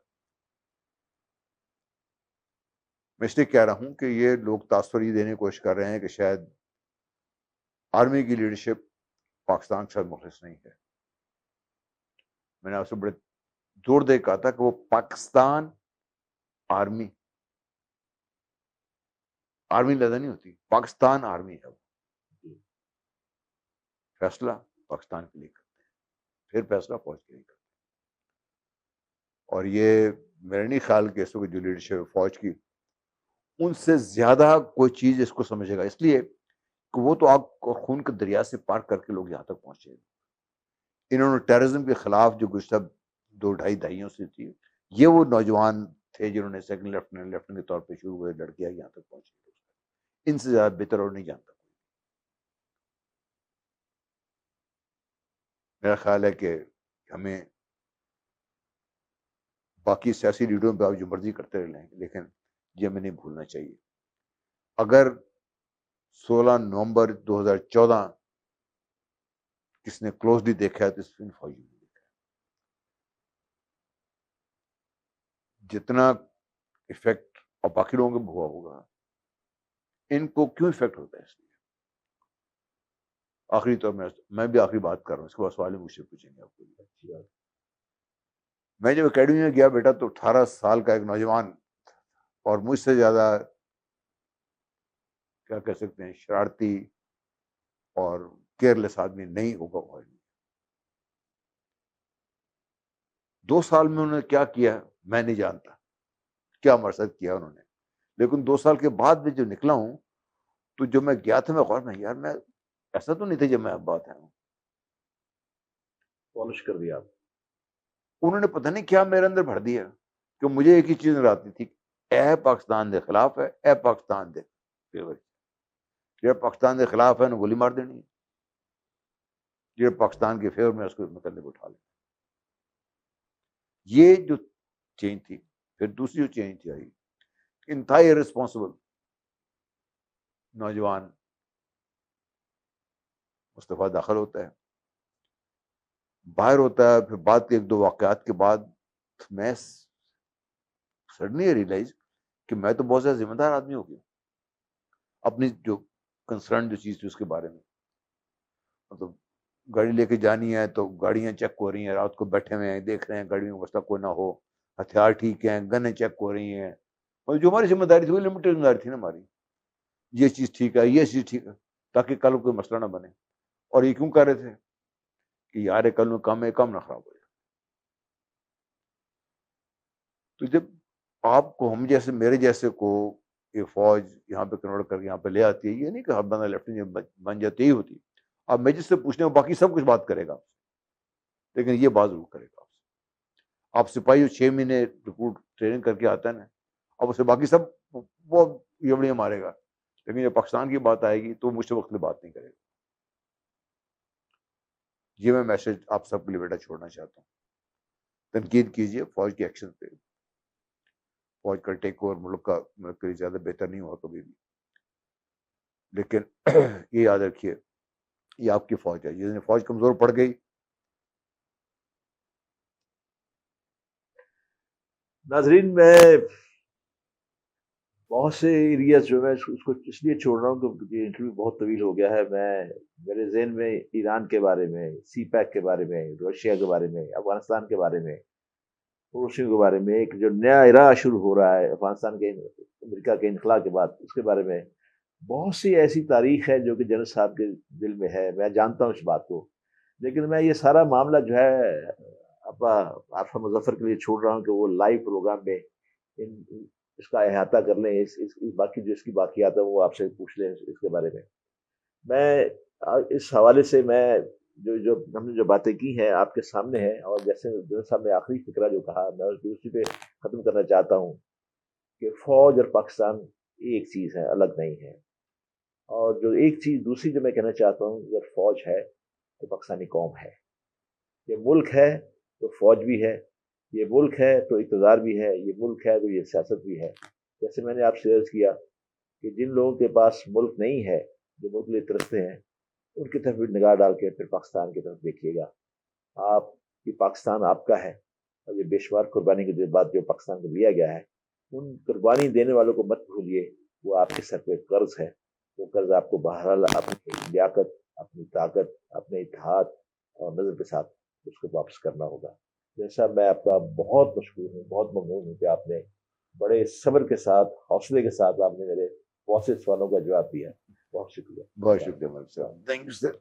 میں اس لیے کہہ رہا ہوں کہ یہ لوگ تاثر یہ دینے کی کوشش کر رہے ہیں کہ شاید آرمی کی لیڈرشپ پاکستان کے ساتھ مخلص نہیں ہے۔ میں نے آپ سے بڑے زور دے کہا تھا کہ وہ پاکستان آرمی لہذا نہیں ہوتی، پاکستان آرمی ہے، وہ فیصلہ پاکستان کے لیے کرتے ہیں، پھر فیصلہ فوج کے لیے کرتے ہیں۔ اور یہ میرا نہیں خیال کہ اس وقت جو لیڈرشپ فوج کی ان سے زیادہ کوئی چیز اس کو سمجھے گا، اس لیے کہ وہ تو آپ کو خون کے دریا سے پار کر کے لوگ یہاں تک پہنچے۔ انہوں نے ٹیررزم کے خلاف جو گزشتہ 2-2.5 دہائیوں سے تھی، یہ وہ نوجوان تھے جنہوں نے سیکنڈ لیفٹننٹ کے طور پہ شروع ہوئے، لڑکیاں یہاں تک پہنچے۔ ان سے زیادہ بہتر اور نہیں جانتا۔ میرا خیال ہے کہ ہمیں باقی سیاسی لیڈروں پہ آپ جو مرضی کرتے رہیں، لیکن یہ ہمیں نہیں بھولنا چاہیے۔ اگر 16 نومبر 2014 کس نے کلوزلی دیکھا ہے تو اس فلم فوجی نے دیکھا ہے۔ جتنا افیکٹ اور باقی لوگوں کو ہوا ہوگا ان کو کیوں افیکٹ ہوتا ہے؟ اس لیے آخری طور میں بھی آخری بات کر رہا ہوں، اس کے بعد سوال مجھ سے پوچھیں گے آپ کو. اچھی بات. میں جب اکیڈمی میں گیا بیٹا تو 18 سال کا ایک نوجوان، اور مجھ سے زیادہ کیا کہہ سکتے ہیں شرارتی اور کیئرلیس آدمی نہیں ہوگا فوج میں. 2 سال میں انہوں نے کیا کیا میں نہیں جانتا، کیا مرصد کیا انہوں نے، لیکن 2 سال کے بعد بھی جو نکلا ہوں تو جو میں گیا تھا میں غور میں یار میں ایسا تو نہیں تھا جب میں اب بات آیا ہوں. پالش کر دیا آپ. انہوں نے پتہ نہیں کیا میرے اندر بھر دیا کہ مجھے ایک ہی چیز نظر آتی تھی، اے پاکستان دے خلاف ہے، اے پاکستان دے یہ پاکستان کے خلاف ہے نا گولی مار دینی ہے، یہ پاکستان کے فیور میں اس کو متعلق اٹھا لیں. یہ جو چینج تھی. پھر دوسری جو چینج تھی آئی، انتہائی ریسپانسبل نوجوان مصطفیٰ داخل ہوتا ہے، باہر ہوتا ہے. پھر بعد کے 1-2 واقعات کے بعد میں سڈنلی ریئلائز کہ میں تو بہت زیادہ ذمہ دار آدمی ہو گیا. اپنی جو کنسرن جو چیز تھی اس کے بارے میں، مطلب گاڑی لے کے جانی ہے تو گاڑیاں چیک ہو رہی ہیں، رات کو بیٹھے ہوئے ہیں دیکھ رہے ہیں گاڑی میں مسئلہ کوئی نہ ہو، ہتھیار ٹھیک ہیں، گنیں چیک ہو رہی ہیں. اور جو ہماری ذمہ داری تھی وہ لمیٹڈ ذمہ داری تھی نا ہماری، یہ چیز ٹھیک ہے یہ چیز ٹھیک ہے، تاکہ کل کوئی مسئلہ نہ بنے. اور یہ کیوں کر رہے تھے کہ یار کل میں کام نہ خراب ہو جائے. تو جب آپ کو ہم جیسے میرے جیسے کو یہ فوج یہاں پہ کنورٹ کر کے یہاں پہ لے آتی ہے، یہ نہیں کہ ہر بندہ لیفٹیننٹ بن جاتے ہی ہوتی. اب میں جس سے پوچھنے ہوں باقی سب کچھ بات کرے گا، لیکن یہ بات ضرور کرے گا. آپ سپاہی جو 6 مہینے ریکروٹ ٹریننگ کر کے آتا ہے نا، اب اسے باقی سب وہ یوڑیاں مارے گا، لیکن جب پاکستان کی بات آئے گی تو مجھ سے وقت میں بات نہیں کرے گا. یہ میں میسج آپ سب کے لیے بیٹا چھوڑنا چاہتا ہوں. تنقید کیجیے فوج کے ایکشن پہ. فوج کا ٹیک اوور ملک کے لیے زیادہ بہتر نہیں ہوا کبھی بھی، لیکن یہ یاد رکھیے یہ آپ کی فوج ہے. جس دن فوج کمزور پڑ گئی، ناظرین میں بہت سے ایریاز جو میں اس کو اس لیے چھوڑ رہا ہوں کیونکہ انٹرویو بہت طویل ہو گیا ہے. میرے ذہن میں ایران کے بارے میں، سی پیک کے بارے میں، رشیا کے بارے میں، افغانستان کے بارے میں، روسیوں کے بارے میں، ایک جو نیا ایرا شروع ہو رہا ہے افغانستان کے امریکہ کے انخلا کے بعد، اس کے بارے میں بہت سی ایسی تاریخ ہے جو کہ جنرل صاحب کے دل میں ہے. میں جانتا ہوں اس بات کو، لیکن میں یہ سارا معاملہ جو ہے عارفہ مظفر کے لیے چھوڑ رہا ہوں کہ وہ لائیو پروگرام میں اس کا احاطہ کر لیں. باقی جو اس کی باقیات ہیں وہ آپ سے پوچھ لیں اس کے بارے میں. میں اس حوالے سے میں جو ہم نے جو باتیں کی ہیں آپ کے سامنے ہیں، اور جیسے جنرل صاحب نے آخری فکرہ جو کہا میں اسی پہ ختم کرنا چاہتا ہوں کہ فوج اور پاکستان ایک چیز ہے، الگ نہیں ہے. اور جو ایک چیز دوسری جو میں کہنا چاہتا ہوں، اگر فوج ہے تو پاکستانی قوم ہے. یہ ملک ہے تو فوج بھی ہے، یہ ملک ہے تو اقتدار بھی ہے، یہ ملک ہے تو یہ سیاست بھی ہے. جیسے میں نے آپ سے عرض کیا کہ جن لوگوں کے پاس ملک نہیں ہے، جو ملک لیے ترستے ہیں، ان کی طرف بھی نگاہ ڈال کے پھر پاکستان کی طرف دیکھیے گا. آپ کی پاکستان آپ کا ہے، اور یہ بے شمار قربانی کے بعد جو پاکستان کو دیا گیا ہے، ان قربانی دینے والوں کو مت بھولیے. وہ آپ کے سر پہ قرض ہے، وہ قرض آپ کو بہرحال اپنی لیاقت، اپنی طاقت، اپنے اتحاد اور نظر کے ساتھ اس کو واپس کرنا ہوگا. جیسا میں آپ کا بہت مشکور ہوں، بہت ممنون ہوں کہ آپ نے بڑے صبر کے ساتھ، حوصلے کے ساتھ آپ نے میرے بہت سے سوالوں کا جواب دیا. بہت شکریہ. بہت شکریہ ملک صاحب. Thank you sir.